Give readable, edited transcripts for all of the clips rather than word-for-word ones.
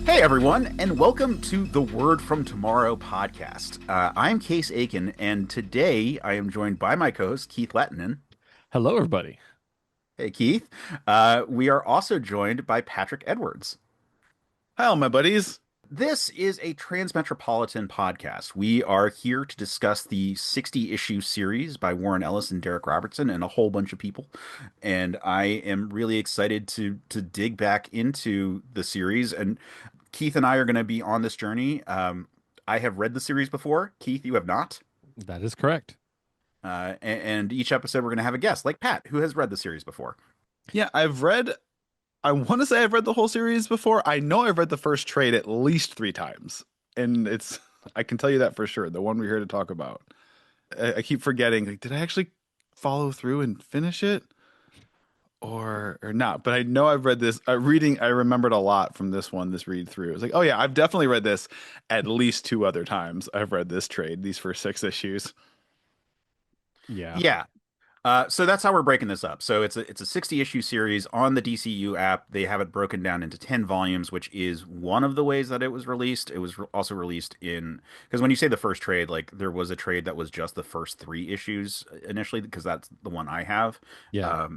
Hey everyone, and welcome to the Word from Tomorrow podcast. I'm Case Aiken, and today I am joined by my co-host Keith Lehtinen. Hello, everybody. Hey Keith. We are also joined by Patrick Edwards. Hi, all my buddies. This is a Trans Metropolitan podcast. We are here to discuss the 60 issue series by Warren Ellis and Darick Robertson and a whole bunch of people. And I am really excited to dig back into the series. And Keith and I are going to be on this journey. I have read the series before. Keith, you have not. That is correct. And each episode we're going to have a guest, like Pat, who has read the series before. Yeah, I want to say I've read the whole series before. I know I've read the first trade at least 3 times. And I can tell you that for sure. The one we're here to talk about. I keep forgetting, like, did I actually follow through and finish it? Or not? But I know I've read this. I remembered a lot from this read through. It's like, oh yeah, I've definitely read this at least 2 other times. I've read this trade, these first 6 issues. Yeah. Yeah. So that's how we're breaking this up. So it's a 60 issue series on the DCU app. They have it broken down into 10 volumes, which is one of the ways that it was released. It was also released in because when you say the first trade, like there was a trade that was just the first 3 issues initially, because that's the one I have. Yeah.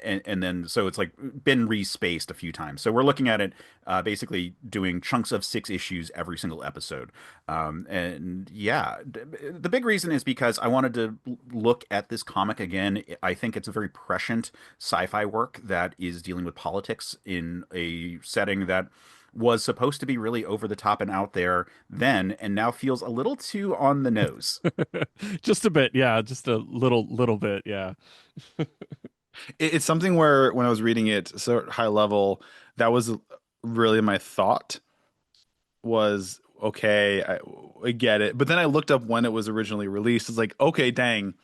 And then so it's like been respaced a few times. So we're looking at it basically doing chunks of 6 issues every single episode. And yeah, the big reason is because I wanted to look at this comic again. I think it's a very prescient sci-fi work that is dealing with politics in a setting that was supposed to be really over the top and out there then, and now feels a little too on the nose. Just a bit. Yeah. Just a little bit. Yeah. It's something where when I was reading it so high level, that was really my thought was okay, I get it. But then I looked up when it was originally released. It's like, okay, dang,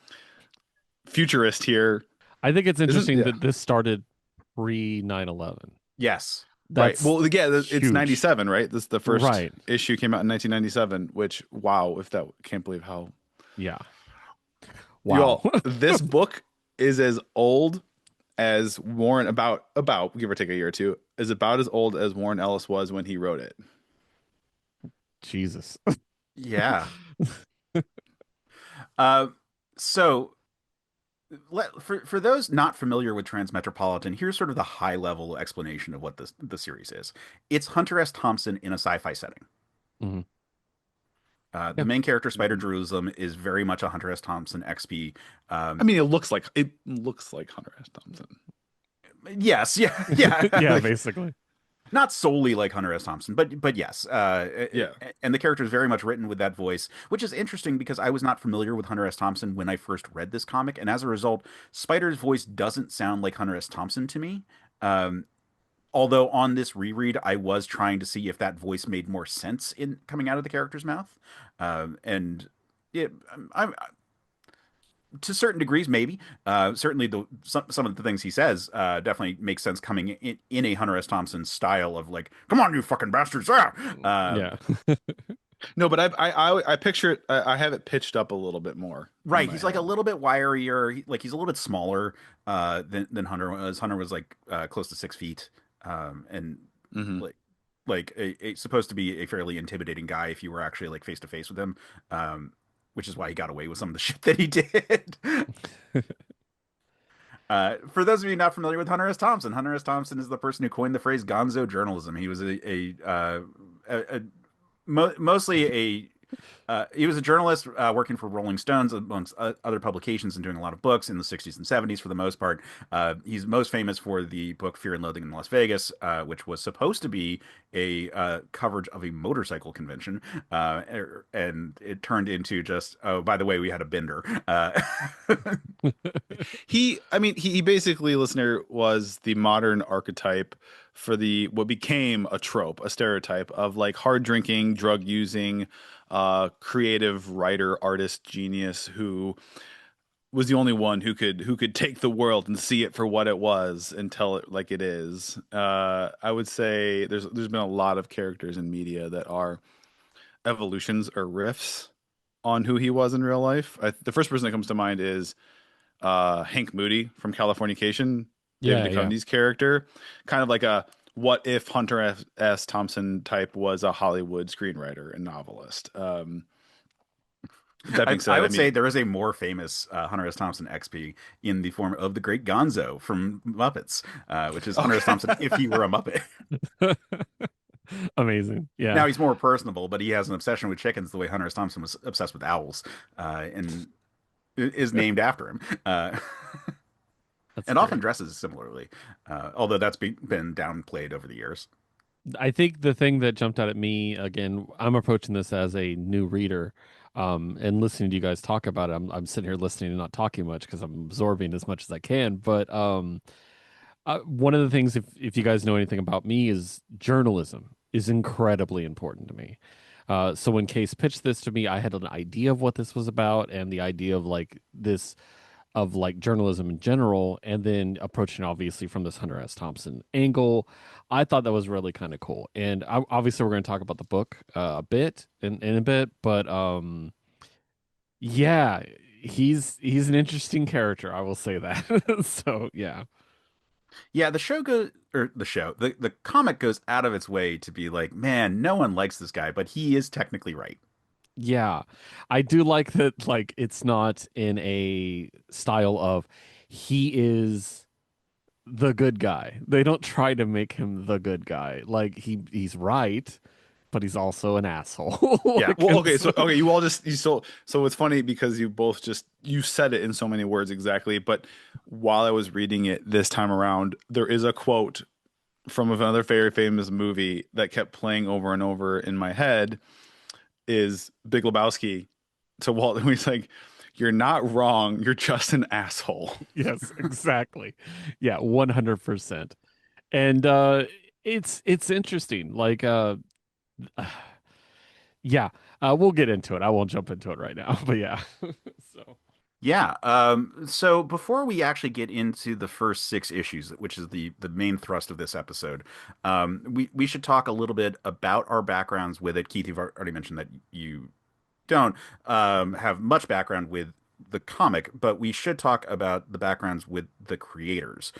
futurist here. I think it's Isn't interesting yeah, that this started pre 9/11. Yes. right. That's Well, yeah, it's huge. 97, right? This the first Right. issue came out in 1997, which wow, if that can't believe how Yeah. you Wow. all this book is as old as Warren about give or take a year or two is about as old as Warren Ellis was when he wrote it. Jesus. Yeah. Uh, so for those not familiar with Transmetropolitan, here's sort of the high level explanation of what the series is. It's Hunter S. Thompson in a sci-fi setting. Mhm. The Yeah. main character, Spider Jerusalem, is very much a Hunter S. Thompson XP. I mean, it looks like Hunter S. Thompson. Yes, yeah, yeah. Yeah. Like, Basically. not solely like Hunter S. Thompson, but yes. Yeah. And the character is very much written with that voice, which is interesting because I was not familiar with Hunter S. Thompson when I first read this comic, and as a result, Spider's voice doesn't sound like Hunter S. Thompson to me. Um, Although on this reread, I was trying to see if that voice made more sense in coming out of the character's mouth, and it, I'm to certain degrees, maybe. Certainly, some of the things he says definitely make sense coming in a Hunter S. Thompson style of like, "Come on, you fucking bastards!" Ah! Yeah. No, but I picture it. I have it pitched up a little bit more in Right, my he's like a head. little bit wirier. Like he's a little bit smaller than Hunter was. Hunter was like close to 6 feet, and Hmm. like supposed to be a fairly intimidating guy if you were actually like face to face with him. Which is why he got away with some of the shit that he did. For those of you not familiar with Hunter S. Thompson is the person who coined the phrase "gonzo journalism." He was a mostly a he was a journalist working for Rolling Stones amongst other publications and doing a lot of books in the 60s and 70s for the most part. He's most famous for the book Fear and Loathing in Las Vegas, which was supposed to be a coverage of a motorcycle convention. And it turned into just, oh, by the way, we had a bender. I mean, he basically, listener, was the modern archetype for the what became a trope, a stereotype of like hard drinking, drug using, creative writer, artist, genius who was the only one who could take the world and see it for what it was and tell it like it is. I would say there's been a lot of characters in media that are evolutions or riffs on who he was in real life. The first person that comes to mind is Hank Moody from Californication, David Yeah. Yeah. Duchovny's character, kind of like a what if Hunter S. Thompson type was a Hollywood screenwriter and novelist? That being I said, I would say mean, there is a more famous Hunter S. Thompson XP in the form of the Great Gonzo from Muppets, which is Hunter S. okay. Thompson if he were a Muppet. Amazing. Yeah. Now he's more personable, but he has an obsession with chickens the way Hunter S. Thompson was obsessed with owls, and is named after him. That's And often great. dresses similarly, although that's been downplayed over the years. I think the thing that jumped out at me again, I'm approaching this as a new reader, and listening to you guys talk about it. I'm sitting here listening and not talking much because I'm absorbing as much as I can. But one of the things, if you guys know anything about me, is journalism is incredibly important to me. So when Case pitched this to me, I had an idea of what this was about and the idea of like this of like journalism in general, and then approaching obviously from this Hunter S. Thompson angle. I thought that was really kind of cool. And obviously, we're going to talk about the book a bit in a bit, but yeah, he's an interesting character. I will say that. So yeah, Yeah, the comic goes out of its way to be like, man, no one likes this guy, but he is technically right. yeah, I do like that. Like, it's not in a style of he is the good guy. They don't try to make him the good guy. Like he's right, but he's also an asshole. Yeah. Well, okay, so okay, you all just you so it's funny because you both just you said it in so many words exactly, but while I was reading it this time around, there is a quote from another very famous movie that kept playing over and over in my head is Big Lebowski to Walt, and he's like, "You're not wrong, you're just an asshole." Yes, exactly. Yeah, 100%. And it's interesting. Like yeah, we'll get into it. I won't jump into it right now, but yeah. So, Yeah. So before we actually get into the first six issues, which is the main thrust of this episode, we should talk a little bit about our backgrounds with it. Keith, you've already mentioned that you don't have much background with the comic, but we should talk about the backgrounds with the creators.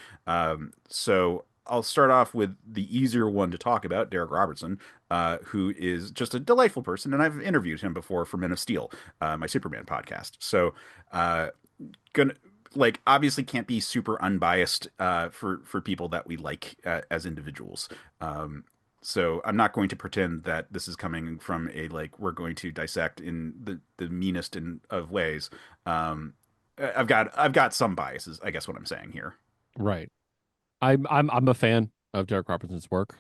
So I'll start off with the easier one to talk about, Darick Robertson, who is just a delightful person, and I've interviewed him before for Men of Steel, my Superman podcast. So, uh, gonna like obviously can't be super unbiased for people that we like as individuals. So I'm not going to pretend that this is coming from a like we're going to dissect in the meanest of ways. Um, I've got some biases, I guess what I'm saying here. right. I'm a fan of Derek Robertson's work.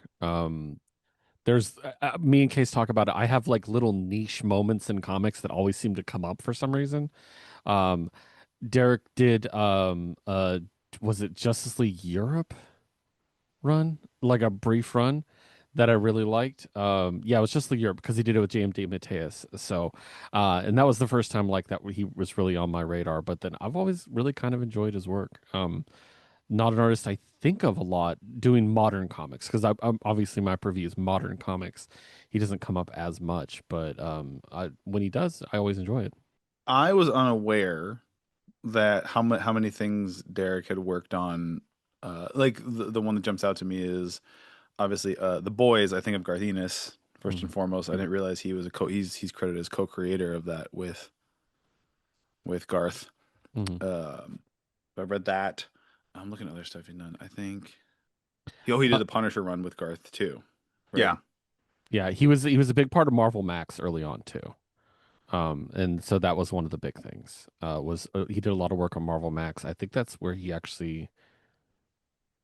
There's me and Case talk about it. I have like little niche moments in comics that always seem to come up for some reason. Um, Derek did was it Justice League Europe run? Like a brief run that I really liked. Yeah, it was Justice League Europe because he did it with JMD Mateus. So and that was the first time like that he was really on my radar. But then I've always really kind of enjoyed his work. Not an artist I think of a lot doing modern comics because I'm obviously my purview is modern comics. He doesn't come up as much, but when he does, I always enjoy it. I was unaware that how many things Derek had worked on. Like the one that jumps out to me is obviously the boys. I think of Garth Ennis first and Mhm. foremost. I didn't realize he was a he's credited as co-creator of that with Garth. Mhm. Um, I read that. I'm looking at other stuff he's done. I think he did Uh, the Punisher run with Garth too, right? Yeah. yeah, he was a big part of Marvel Max early on too. And so that was one of the big things. Was he did a lot of work on Marvel Max. I think that's where he actually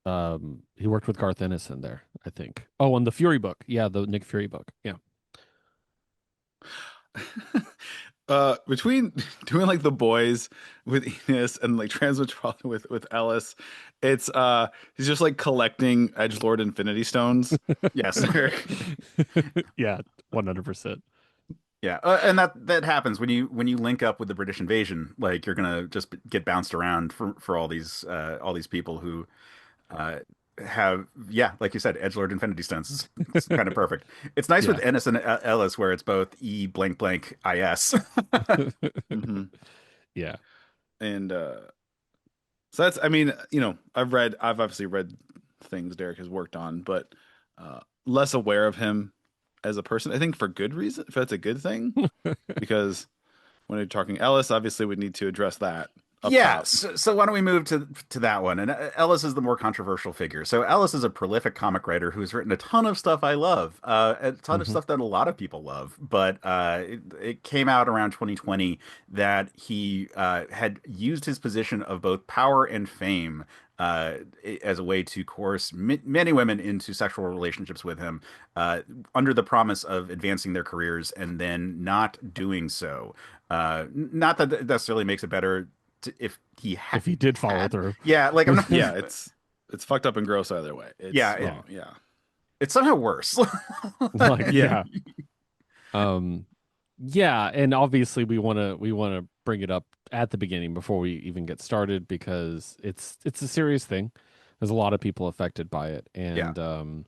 he worked with Garth Ennis in there, I think. Oh, and the Fury book. Yeah, the Nick Fury book. Yeah. Between doing like the boys with Enos and like Trans Metropolitan with Ellis, it's he's just like collecting Edgelord Infinity Stones. Yes. Yeah, 100%. Yeah, and that happens when you link up with the British invasion. Like you're gonna just get bounced around for all these people who uh, have, yeah, like you said, edgelord infinity stones. It's kind of perfect. It's nice with Yeah. Ennis and Ellis where it's both E blank blank IS. Hmm. Yeah. And so that's I mean, I've obviously read things Darick has worked on, but less aware of him as a person. I think for good reason, if that's a good thing, because when you're talking Ellis, obviously we need to address that up Yeah, top. so why don't we move to that one? And Ellis is the more controversial figure. So Ellis is a prolific comic writer who's written a ton of stuff I love, a ton of Hmm. stuff that a lot of people love. But it came out around 2020 that he had used his position of both power and fame as a way to coerce many women into sexual relationships with him, under the promise of advancing their careers, and then not doing so. Not that that necessarily makes it better if he If he did follow had. through. Yeah, like I'm not. Yeah, it's fucked up and gross either way. Yeah, It's Yeah. wrong. Yeah. it's somehow worse. Like, Yeah. yeah. Um, yeah, and obviously we want to bring it up at the beginning before we even get started because it's a serious thing. There's a lot of people affected by it, Yeah, and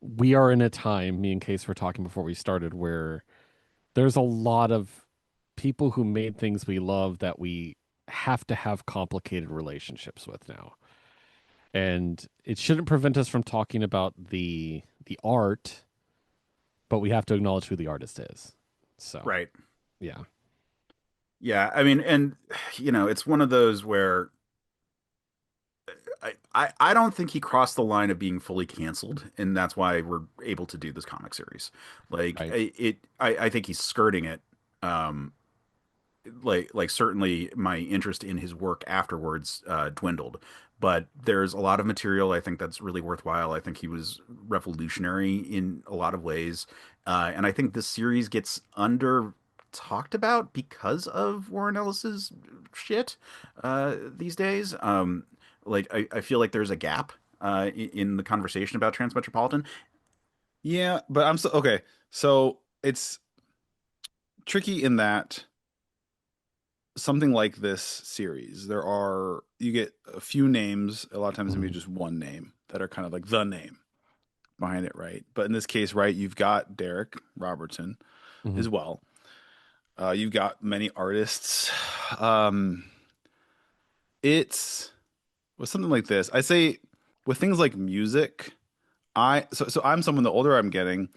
we are in a time, me and Case were talking before we started, where there's a lot of people who made things we love that we have to have complicated relationships with now. And it shouldn't prevent us from talking about the art, but we have to acknowledge who the artist is. So, right. yeah. Yeah, I mean, and it's one of those where I don't think he crossed the line of being fully canceled, and that's why we're able to do this comic series. Like Right. I think he's skirting it. Um, like certainly my interest in his work afterwards dwindled, but there's a lot of material I think that's really worthwhile. I think he was revolutionary in a lot of ways, and I think this series gets under talked about because of Warren Ellis's shit these days. Like I feel like there's a gap in the conversation about Transmetropolitan. Yeah, but I'm so okay. So it's tricky in that something like this series, you get a few names, a lot of times maybe Mhm. just one name that are kind of like the name behind it, right? But in this case, right, you've got Darick Robertson Mhm. as well. You've got many artists. Um, it's with something like this. I say with things like music, so I'm someone the older I'm getting,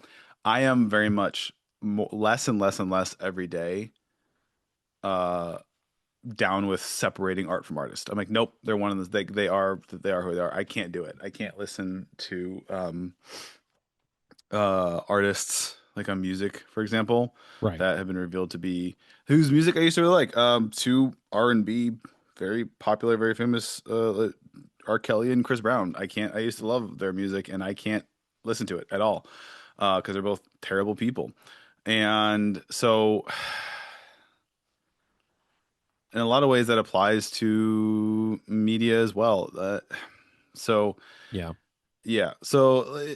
I am very much less and less and less every day. Uh, Down with separating art from artist. I'm like, nope, they're one of those. They are who they are. I can't do it. I can't listen to artists like on music, for example, Right. that have been revealed to be whose music I used to really like. Two R&B, very popular, very famous R. Kelly and Chris Brown. I can't. I used to love their music, and I can't listen to it at all because they're both terrible people. And so, in a lot of ways, that applies to media as well. So, Yeah. yeah. So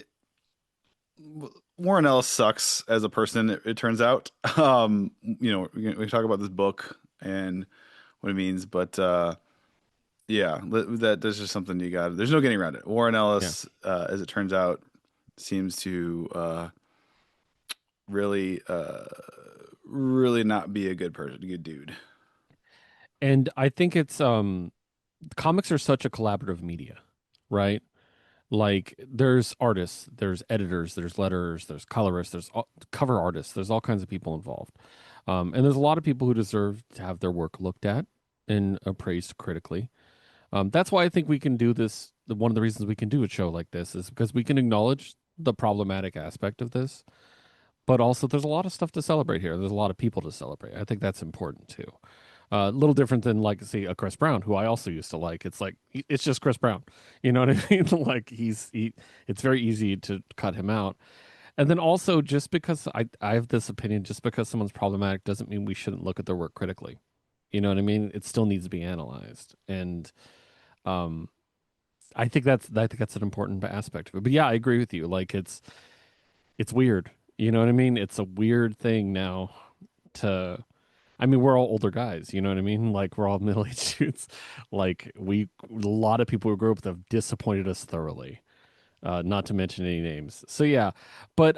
Warren Ellis sucks as a person, it turns out. We talk about this book and what it means, but yeah, that's just something you got. There's no getting around it. Warren Yeah. Ellis, as it turns out, seems to really, really not be a good person, a good dude. And I think it's comics are such a collaborative media, right? Like there's artists, there's editors, there's letters, there's colorists, cover artists, there's all kinds of people involved. And there's a lot of people who deserve to have their work looked at and appraised critically. That's why I think we can do this. One of the reasons we can do a show like this is because we can acknowledge the problematic aspect of this, but also there's a lot of stuff to celebrate here. There's a lot of people to celebrate. I think that's important too. A little different than like say a Chris Brown, who I also used to like. It's like it's just Chris Brown, you know what I mean? Like it's very easy to cut him out. And then also, just because I have this opinion, just because someone's problematic doesn't mean we shouldn't look at their work critically. You know what I mean? It still needs to be analyzed, and um, I think that's an important aspect of it. But yeah, I agree with you. Like it's weird. You know what I mean? It's a weird thing now to I mean, we're all older guys, you know what I mean? Like we're all middle-aged dudes. Like a lot of people who grew up with have disappointed us thoroughly. Not to mention any names. So yeah, but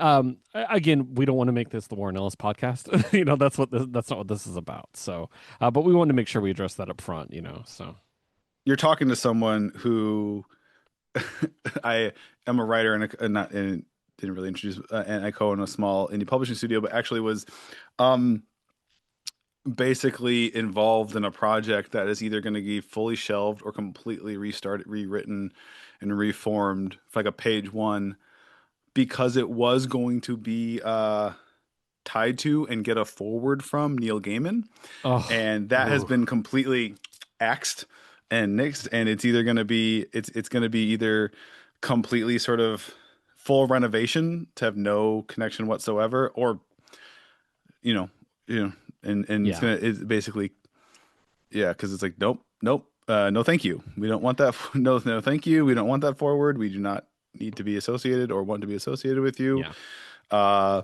again, we don't want to make this the Warren Ellis podcast. You know, that's not what this is about. So, but we wanted to make sure we address that up front. You know, so You're talking to someone who I am a writer and not and didn't really introduce and I co-own a small indie publishing studio, but actually was um basically involved in a project that is either going to be fully shelved or completely restarted, rewritten, and reformed for like a page one because it was going to be tied to and get a forward from Neil Gaiman, Oh, and that has ooh. been completely axed and nixed, and it's either going to be it's going to be either completely sort of full renovation to have no connection whatsoever, or you know, you know, and Yeah. it's basically yeah, because it's like nope, no thank you, we don't want that, no thank you, we don't want that forward, we do not need to be associated or want to be associated with you. Yeah. Uh,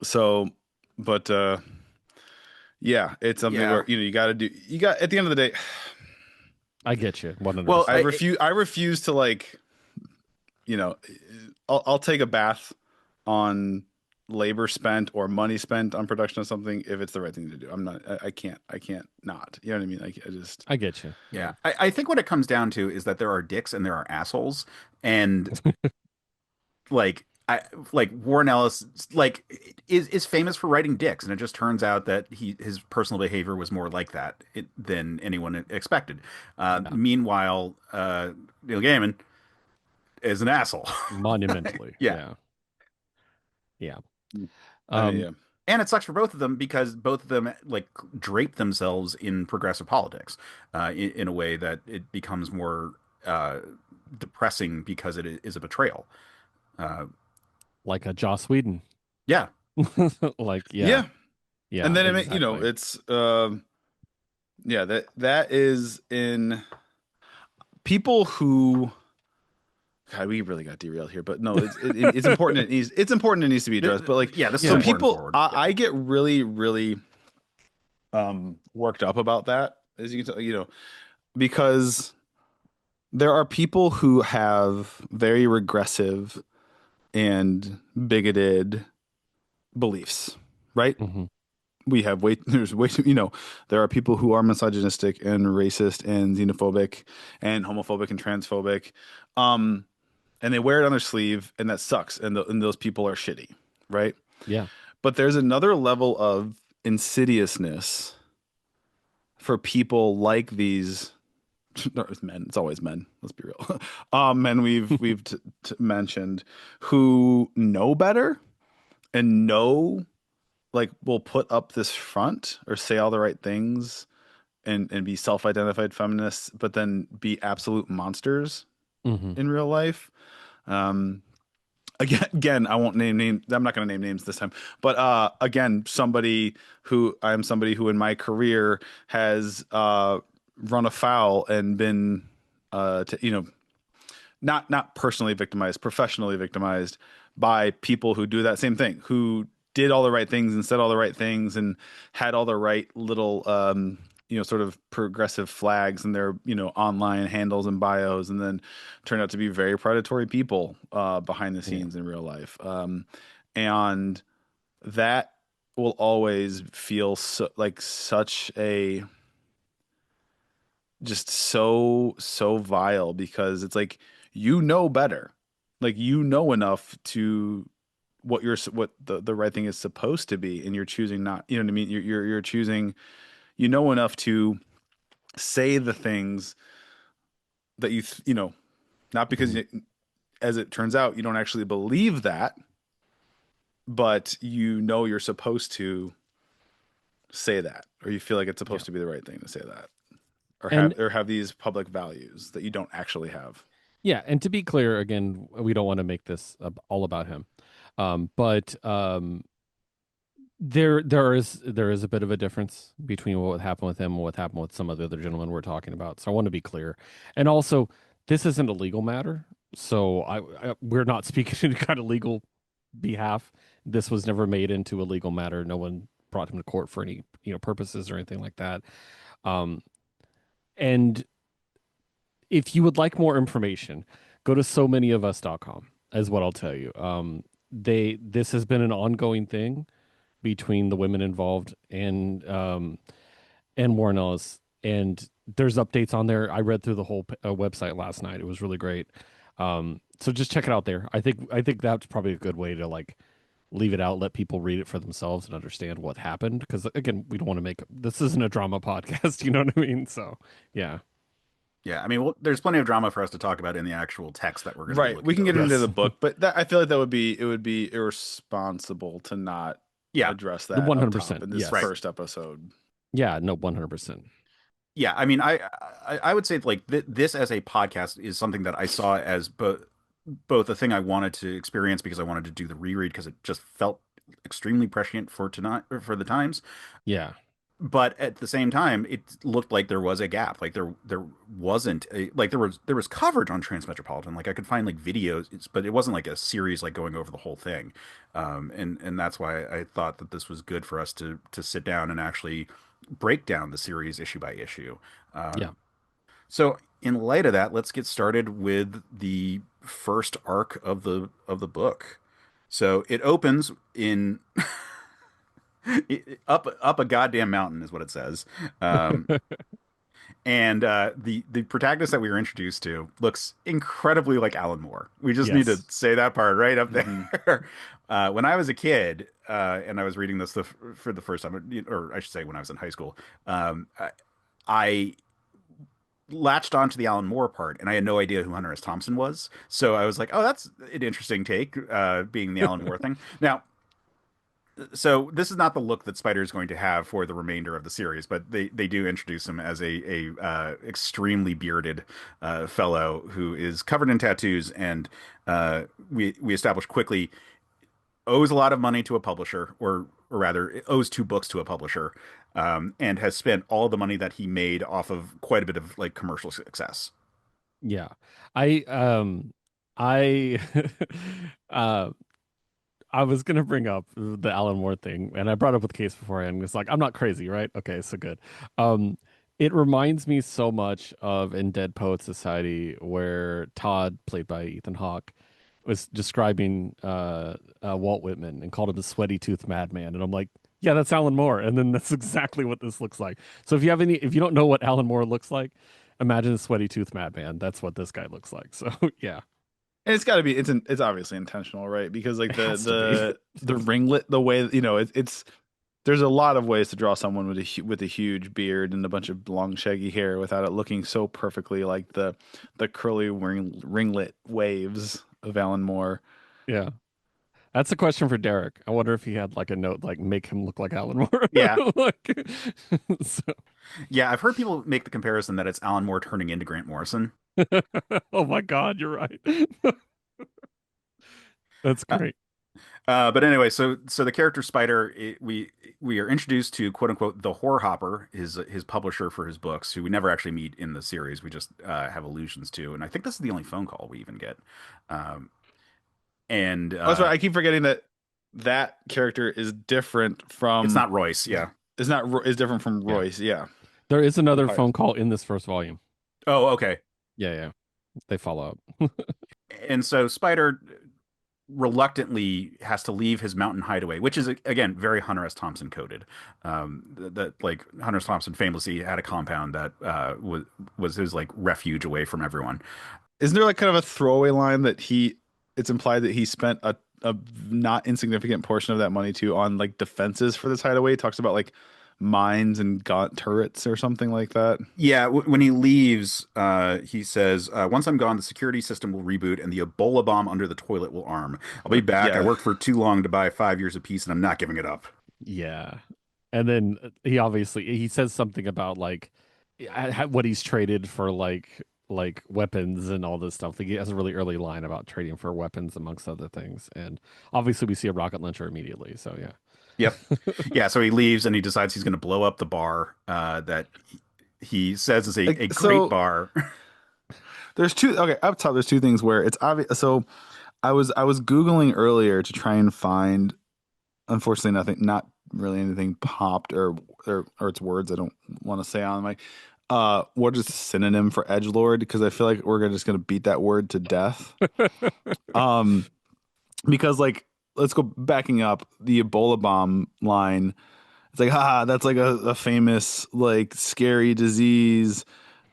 so, but yeah, it's something Yeah. where you got to do you got at the end of the day. I get you Well, 100%. I refuse to like, you know, I'll take a bath on labor spent or money spent on production of something if it's the right thing to do. I'm not, I can't not. You know what I mean? Like, I just, I get you. yeah. Yeah. I think what it comes down to is that there are dicks and there are assholes. And like I like Warren Ellis is famous for writing dicks, and it just turns out that his personal behavior was more like that than anyone expected. Yeah. Meanwhile, Neil Gaiman is an asshole. Monumentally. Yeah. Yeah. Yeah. I mean, Um, yeah, And it sucks for both of them because both of them like drape themselves in progressive politics in a way that it becomes more uh, depressing because it is a betrayal. Uh, like a Joss Whedon. yeah, Like, yeah. yeah. And Yeah, then I mean, exactly. it's, yeah, that is in people who. God, we really got derailed here, but no, it's important. It's important. It needs to be addressed. But like, yeah, this is so Yeah. important people, forward. Yeah. I get really worked up about that, as you can tell, because there are people who have very regressive and bigoted beliefs, right? Hmm. We have way there's way too, there are people who are misogynistic and racist and xenophobic and homophobic and transphobic, um and they wear it on their sleeve, and that sucks, and those people are shitty, right? Yeah. But there's another level of insidiousness for people like these. No, it's men. It's always men. Let's be real. Men we've mentioned who know better and know, like, will put up this front or say all the right things and be self-identified feminists, but then be absolute monsters Hmm. in real life. Um, again, I won't name. I'm not going to name names this time. But again, somebody who in my career has run afoul and been, not personally victimized, professionally victimized by people who do that same thing, who did all the right things and said all the right things and had all the right little, sort of progressive flags in their, online handles and bios, and then turned out to be very predatory people behind the Yeah. scenes in real life. And that will always feel like such a just so vile, because it's like you know better, like you know enough to what the right thing is supposed to be, and you're choosing not, you know what I mean, you're choosing, enough to say the things that not because Hmm. as it turns out you don't actually believe that, but you're supposed to say that, or you feel like it's Yeah. supposed to be the right thing to say that, or And have these public values that you don't actually have. yeah, and to be clear, again, we don't want to make this all about him. But there is a bit of a difference between what happened with him and what happened with some of the other gentlemen we're talking about. So I want to be clear. And also, this isn't a legal matter, so we're not speaking in kind of legal behalf. This was never made into a legal matter. No one brought him to court for any purposes or anything like that. Um, and if you would like more information, go to so manyofus.com is what I'll tell you. This has been an ongoing thing between the women involved and Warren Ellis, and There's updates on there. I read through the whole website last night. It was really great. So just check it out there. I think that's probably a good way to like leave it out, let people read it for themselves and understand what happened. Because again, we don't want to make this isn't a drama podcast. You know what I mean? So yeah, Yeah, I mean, well, there's plenty of drama for us to talk about in the actual text that we're going to be Right. We looking can get over. into the yes, book, but that I feel like that would be it would be irresponsible to not Yeah, address the that up top 100%. in this right. Yes, first episode. yeah, no, 100%. Yeah, I mean, I would say like this as a podcast is something that I saw as both a thing I wanted to experience because I wanted to do the reread because it just felt extremely prescient for tonight or for the times, Yeah, but at the same time, it looked like there was a gap. Like there wasn't a like there was coverage on Trans Metropolitan. Like I could find like videos, but it wasn't like a series like going over the whole thing. And that's why I thought that this was good for us to sit down and actually break down the series issue by issue. yeah. So in light of that, let's get started with the first arc of the book. So it opens in up a goddamn mountain is what it says. Um, and the protagonist that we were introduced to looks incredibly like Alan Moore. We just need to Yes. say that part right up Hmm. there. When I was a kid and I was reading this for the first time, or I should say when I was in high school, I latched onto the Alan Moore part, and I had no idea who Hunter S. Thompson was. So I was like, "Oh, that's an interesting take, being the Alan Moore thing." Now, so this is not the look that Spider is going to have for the remainder of the series, but they do introduce him as a extremely bearded fellow who is covered in tattoos, and we establish quickly owes a lot of money to a publisher, or rather owes two books to a publisher, and has spent all the money that he made off of quite a bit of like commercial success. Yeah. I uh I was gonna bring up the Alan Moore thing, and I brought up with Case beforehand. It's like I'm not crazy, right? Okay, so good. Um, it reminds me so much of in Dead Poet Society, where Todd, played by Ethan Hawke, was describing Walt Whitman and called him the sweaty tooth madman, and I'm like, yeah, that's Alan Moore, and then that's exactly what this looks like. So if you don't know what Alan Moore looks like, imagine a sweaty tooth madman. That's what this guy looks like. So yeah, And it's got to be it's obviously intentional, right? Because like it the has to be. the ringlet, the way it's there's a lot of ways to draw someone with with a huge beard and a bunch of long shaggy hair without it looking so perfectly like the curly ringlet waves of Alan Moore. Yeah. That's a question for Derek. I wonder if he had like a note like make him look like Alan Moore. Yeah, Like, so, yeah, I've heard people make the comparison that it's Alan Moore turning into Grant Morrison. oh my God, you're right. That's Uh, great. but anyway, so the character Spider, we are introduced to quote unquote the Whore Hopper, his publisher for his books, who we never actually meet in the series. We just have allusions to, and I think this is the only phone call we even get. Um, and That's right. I keep forgetting that that character is different it's from not Royce, yeah. is not is different from Yeah. Royce. Yeah. There is The another pirate. phone call in this first volume. Oh, okay. Yeah, yeah. They follow up. And so Spider reluctantly has to leave his mountain hideaway, which is again very Hunter S. Thompson coded. That like Hunter S. Thompson famously had a compound that was his like refuge away from everyone. Isn't there like kind of a throwaway line that it's implied that he spent a not insignificant portion of that money too on like defenses for this hideaway? He talks about like mines and gaunt turrets or something like that. Yeah, when he leaves, he says, "Once I'm gone, the security system will reboot, and the Ebola bomb under the toilet will arm. I'll be back. I Yeah. worked for too long to buy 5 years of peace, and I'm not giving it up." Yeah. And then he says something about like what he's traded for like weapons and all this stuff. Like he has a really early line about trading for weapons amongst other things. And obviously we see a rocket launcher immediately. So yeah. Yep. Yeah, so he leaves, and he decides he's going to blow up the bar that he says is a Like great so bar. there's two okay, up top there's two things where it's obvious. So I was Googling earlier to try and find, unfortunately nothing, not really anything popped or its words I don't want to say on my what is the synonym for edgelord, because I feel like we're just gonna beat that word to death. Um because like let's go backing up the Ebola bomb line. It's like, haha, that's like a famous like scary disease.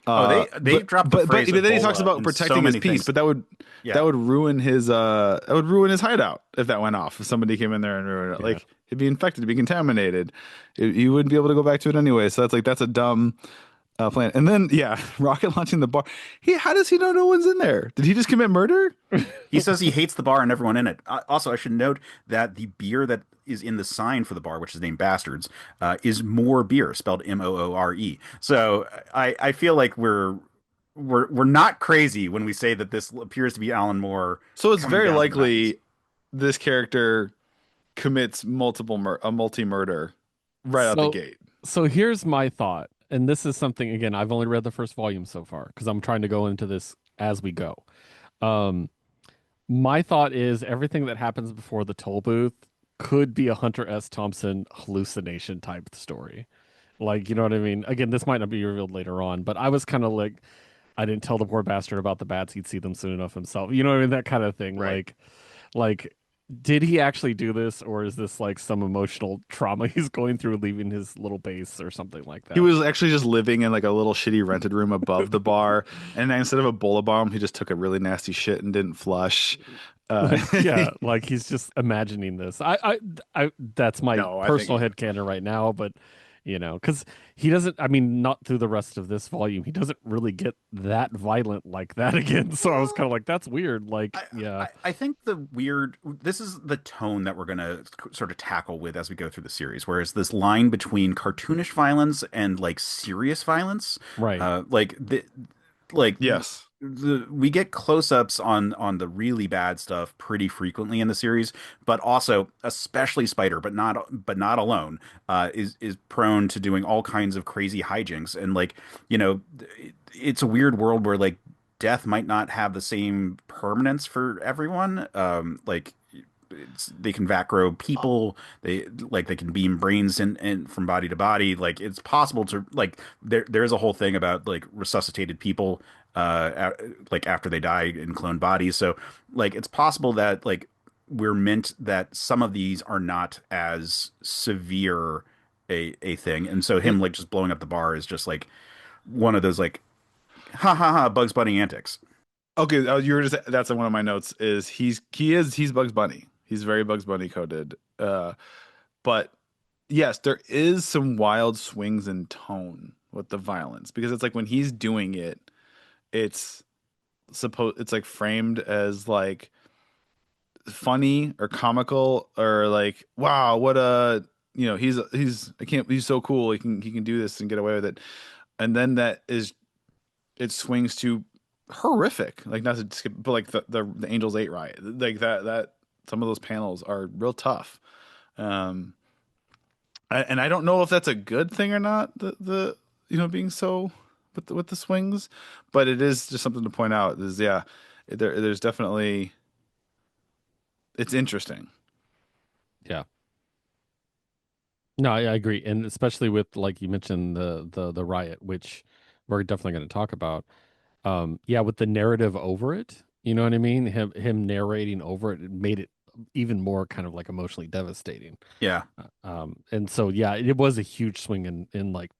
Oh, Uh, they but dropped the but but phrase but then he talks Ebola about in so protecting his many peace, things. but that Yeah. would ruin his hideout if that went off. If somebody came in there and ruined it, Yeah. like it'd be infected, it'd be contaminated. You wouldn't be able to go back to it anyway. So that's a dumb plan. And then yeah, rocket launching the bar. How does he know no one's in there? Did he just commit murder? He says he hates the bar and everyone in it. Also, I should note that the beer that is in the sign for the bar, which is named Bastards, is more beer, spelled Moore. So I feel like we're not crazy when we say that this appears to be Alan Moore So it's coming very down from the mountains. likely this character commits a multi murder right out the So gate. so here's my thought, and this is something again, I've only read the first volume so far because I'm trying to go into this as we go. Um, my thought is everything that happens before the toll booth could be a Hunter S. Thompson hallucination type story. Like, you know what I mean? Again, this might not be revealed later on, but I was kind of like, I didn't tell the poor bastard about the bats. He'd see them soon enough himself. You know what I mean? That kind of thing. Right. Like, did he actually do this, or is this like some emotional trauma he's going through leaving his little base or something like He that? was actually just living in like a little shitty rented room above the bar, and then instead of a bola bomb, he just took a really nasty shit and didn't flush. Uh, Yeah, like he's just imagining this. That's my no, I personal think headcanon right now, but because he doesn't, I mean, not through the rest of this volume, he doesn't really get that violent like that again. So I was kind of Well, like, that's weird. Like, I, yeah, I think this is the tone that we're going to sort of tackle with as we go through the series, whereas this line between cartoonish violence and like serious violence, right. like like yes. we get close-ups on the really bad stuff pretty frequently in the series, but also especially Spider, but not alone, is prone to doing all kinds of crazy hijinks. And like, you know, it's a weird world where like death might not have the same permanence for everyone. Like they can vac grow people. They can beam brains in from body to body. Like it's possible to like there's a whole thing about like resuscitated people like after they die in cloned bodies. So like it's possible that like we're meant that some of these are not as severe a thing. And so him like just blowing up the bar is just like one of those like ha ha ha Bugs Bunny antics. Okay, you were just that's one of my notes is he's Bugs Bunny. He's very Bugs Bunny coded. But yes, there is some wild swings in tone with the violence because it's like when he's doing it, it's it's like framed as like funny or comical or like wow, what a he's I can't he's so cool he can do this and get away with it. And then it swings to horrific. Like not to skip, but like the Angels 8 riot. Like that some of those panels are real tough. Um and I don't know if that's a good thing or not, the being so with the swings, but it is just something to point out. Is yeah, there's definitely it's interesting. Yeah. No, I agree. And especially with like you mentioned the riot, which we're definitely going to talk about. Yeah, with the narrative over it, you know what I mean? Him narrating over it, it made it even more kind of like emotionally devastating. Yeah. And so yeah, it was a huge swing in like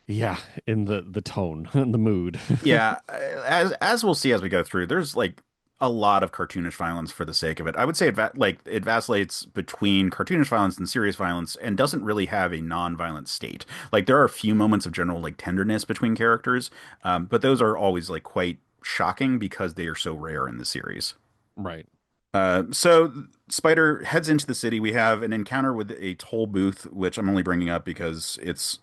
yeah, in the tone and the mood. Yeah, as we'll see as we go through, there's like a lot of cartoonish violence for the sake of it. I would say it vacillates between cartoonish violence and serious violence and doesn't really have a non-violent state. Like there are a few moments of general like tenderness between characters, but those are always like quite shocking because they are so rare in the series. Right. So Spider heads into the city. We have an encounter with a toll booth, which I'm only bringing up because it's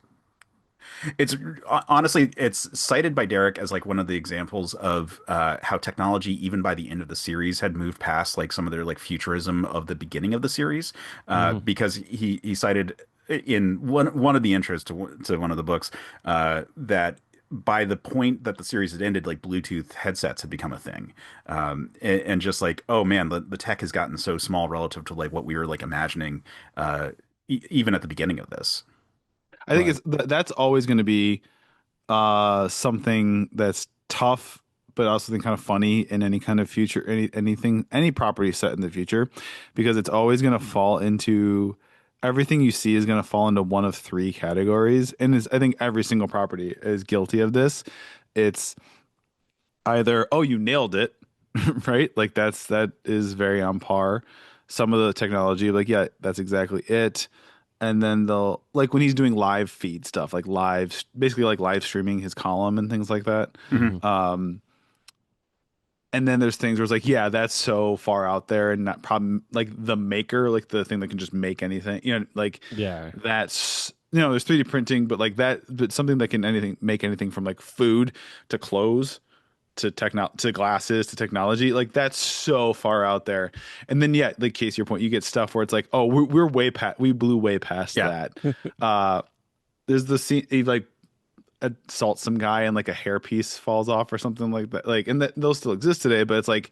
honestly, it's cited by Darick as like one of the examples of how technology, even by the end of the series, had moved past like some of their like futurism of the beginning of the series. Hmm. Because he cited in one of the intros to one of the books that by the point that the series had ended, like Bluetooth headsets had become a thing, and just like oh man, the tech has gotten so small relative to like what we were like imagining, even at the beginning of this. I think Right. it's that's always going to be something that's tough but also think kind of funny in any kind of any property set in the future because it's always going to fall into everything you see is going to fall into one of three categories, and I think every single property is guilty of this. It's either, oh, you nailed it, right? Like that is very on par. Some of the technology, like, yeah, that's exactly it. And then they'll, like, when he's doing live feed stuff, like basically like live streaming his column and things like that. Hmm. Hmm. Um, and then there's things where it's like, yeah, that's so far out there and not problem, like the maker, like the thing that can just make anything, like Yeah. that's, there's 3D printing, but like that, but something that can make anything from like food to clothes to glasses to technology, like that's so far out there. And then yeah, like case your point, you get stuff where it's like, oh, we're way past, we blew way past Yeah. that. uh there's the scene he like assaults some guy and like a hairpiece falls off or something like that, like, and that those still exist today, but it's like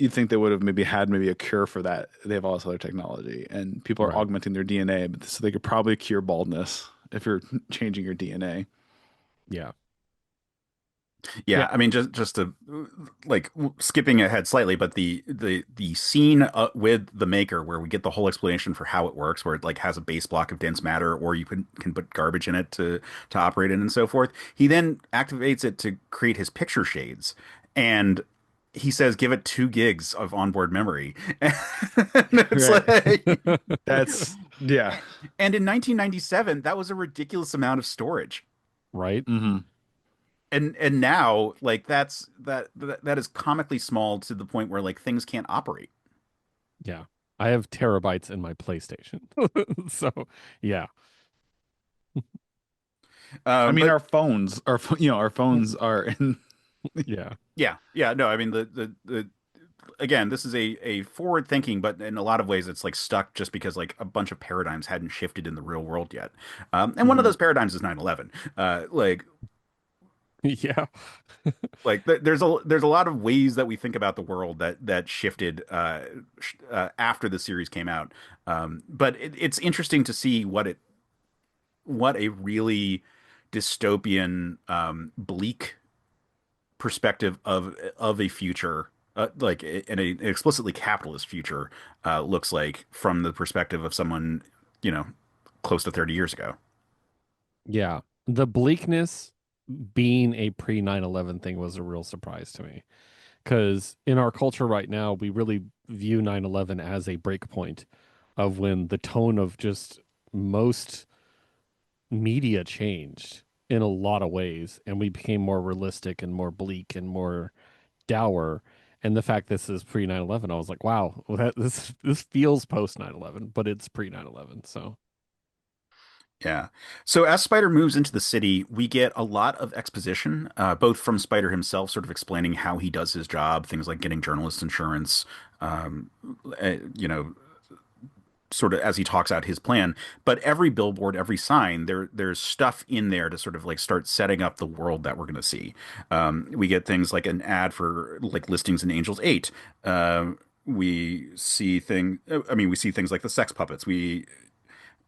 you'd think they would have maybe had maybe a cure for that. They have all this other technology and people are Right. augmenting their DNA, but so they could probably cure baldness if you're changing your DNA. Yeah. Yeah. Yeah, I mean, just to like skipping ahead slightly, but the scene with the maker where we get the whole explanation for how it works, where it like has a base block of dense matter, or you can put garbage in it to operate it and so forth. He then activates it to create his picture shades, and he says, "Give it 2 gigs of onboard memory." And it's Right. like, That's yeah. and in 1997, that was a ridiculous amount of storage. Right. Hmm. And now like that is comically small to the point where like things can't operate. Yeah. I have terabytes in my PlayStation. So, yeah. I mean, But our phones are in. Yeah. yeah, no, I mean the again, this is a forward thinking, but in a lot of ways it's like stuck just because like a bunch of paradigms hadn't shifted in the real world yet. And one of Mhm. those paradigms is 9/11. Yeah. There's a lot of ways that we think about the world that shifted after the series came out. But it's interesting to see what a really dystopian, bleak perspective of a future, like in an explicitly capitalist future, looks like from the perspective of someone, you know, close to 30 years ago. Yeah. The bleakness being a pre 9/11 thing was a real surprise to me. Because in our culture right now, we really view 9/11 as a break point of when the tone of just most media changed in a lot of ways, and we became more realistic and more bleak and more dour. And the fact this is pre 9/11, I was like, wow, well, this feels post 9/11, but it's pre 9/11. So Yeah. So as Spider moves into the city, we get a lot of exposition, both from Spider himself, sort of explaining how he does his job, things like getting journalist insurance, um, you know, sort of as he talks out his plan. But every billboard, every sign, there's stuff in there to sort of like start setting up the world that we're going to see. We get things like an ad for like listings in Angels 8. We see we see things like the sex puppets. We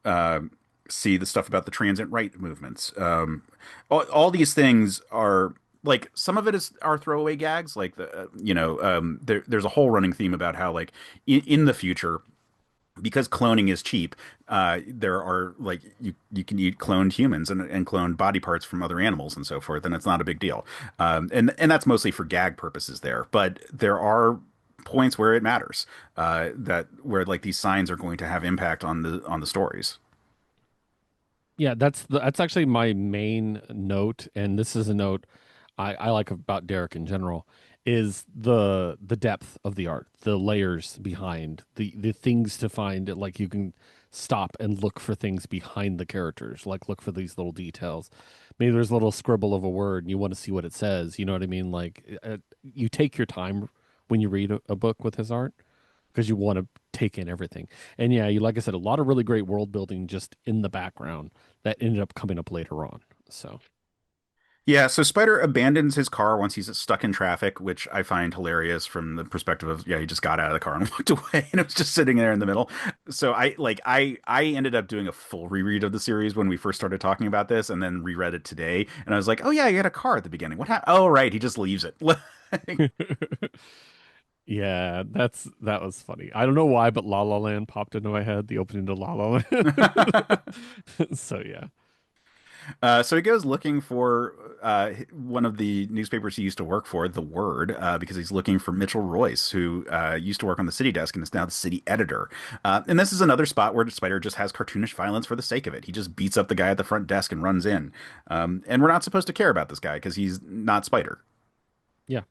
uh, see the stuff about the transit right movements. All these things are like some of it is our throwaway gags. Like there's a whole running theme about how like in the future, because cloning is cheap, there are like you can eat cloned humans and cloned body parts from other animals and so forth, and it's not a big deal. And that's mostly for gag purposes there, but there are points where it matters, that where like these signs are going to have impact on the stories. yeah, that's actually my main note, and this is a note I like about Derek in general, is the depth of the art, the layers behind the things to find. Like you can stop and look for things behind the characters, like look for these little details. Maybe there's a little scribble of a word and you want to see what it says. You know what I mean? Like you take your time when you read a book with his art because you want to take in everything. And yeah, you like I said, a lot of really great world building just in the background that ended up coming up later on. So Yeah, so Spider abandons his car once he's stuck in traffic, which I find hilarious from the perspective of, yeah, he just got out of the car and walked away and it was just sitting there in the middle. So I ended up doing a full reread of the series when we first started talking about this and then reread it today. And I was like, oh yeah, he had a car at the beginning. What happened? Oh right, he just leaves it. Yeah, that was funny. I don't know why, but La La Land popped into my head, the opening to La La Land. So yeah. So he goes looking for one of the newspapers he used to work for, The Word, because he's looking for Mitchell Royce, who used to work on the city desk and is now the city editor. And this is another spot where Spider just has cartoonish violence for the sake of it. He just beats up the guy at the front desk and runs in. And we're not supposed to care about this guy because he's not Spider. Yeah.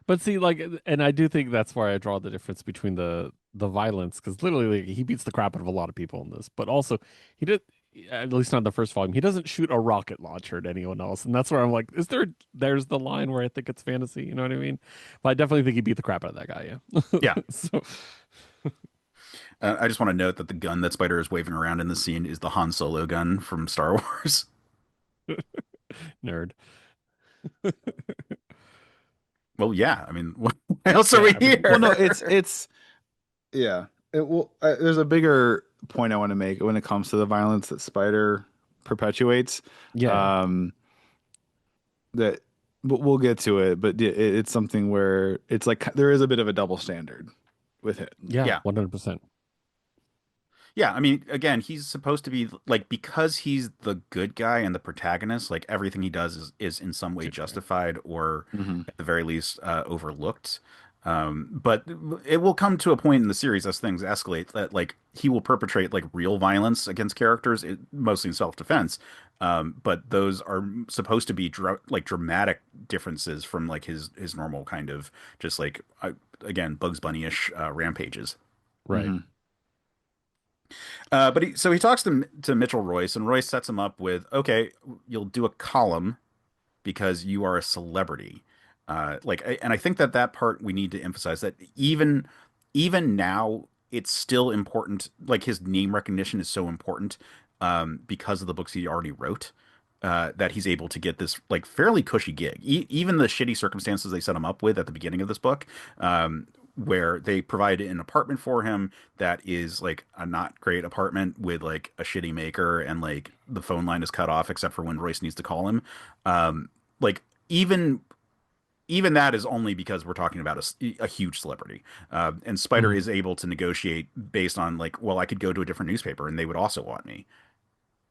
But see, like, and I do think that's where I draw the difference between the violence, because literally like, he beats the crap out of a lot of people in this, but also he did, at least not the first volume, he doesn't shoot a rocket launcher at anyone else, and that's where I'm like, there's the line where I think it's fantasy, you know what I mean? But I definitely think he beat the crap out of that guy, yeah. Yeah. So I just want to note that the gun that Spider is waving around in the scene is the Han Solo gun from Star Wars. nerd. Well, yeah. I mean, why else are Yeah, we I mean, Well, no, here? it's yeah. It will. There's a bigger point I want to make when it comes to the violence that Spider perpetuates. yeah, Um, that, but we'll get to it. But it's something where it's like there is a bit of a double standard with it. yeah, Yeah. 100%. Yeah, I mean, again, he's supposed to be like because he's the good guy and the protagonist, like everything he does is in some way Super. justified or Hmm. at the very least overlooked. But it will come to a point in the series as things escalate that like he will perpetrate like real violence against characters, mostly in self-defense. But those are supposed to be like dramatic differences from like his normal kind of just like again Bugs Bunny-ish rampages. Right. Hmm. So he talks to Mitchell Royce, and Royce sets him up with, okay, you'll do a column because you are a celebrity. And I think that that part we need to emphasize that even now it's still important. Like his name recognition is so important because of the books he already wrote. That he's able to get this like fairly cushy gig. Even the shitty circumstances they set him up with at the beginning of this book, where they provide an apartment for him that is like a not great apartment with like a shitty maker and like the phone line is cut off except for when Royce needs to call him. Like even that is only because we're talking about a huge celebrity. And Spider Mhm. is able to negotiate based on like, well, I could go to a different newspaper and they would also want me.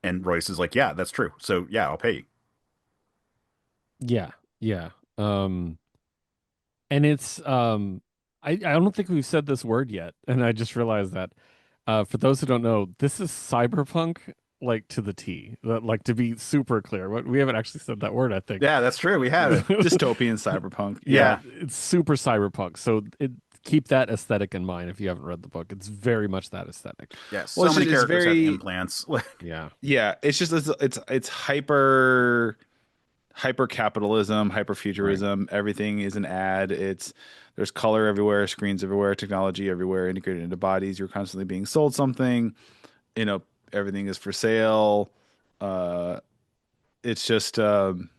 And Royce is like, yeah, that's true. So yeah, I'll pay you. Yeah, yeah. And it's I don't think we've said this word yet, and I just realized that for those who don't know, this is cyberpunk like to the T. Like to be super clear, we haven't actually said that word, I think. Yeah, that's true. We haven't. Dystopian cyberpunk. Yeah, Yeah. Yeah. it's super cyberpunk. So keep that aesthetic in mind if you haven't read the book. It's very much that aesthetic. Yeah. Well, So it's many just it's characters have very implants. Yeah. yeah. It's just it's hyper capitalism, hyper Right. futurism. Everything is an ad. It's there's color everywhere, screens everywhere, technology everywhere, integrated into bodies. You're constantly being sold something. You know, everything is for sale. Uh, it's just again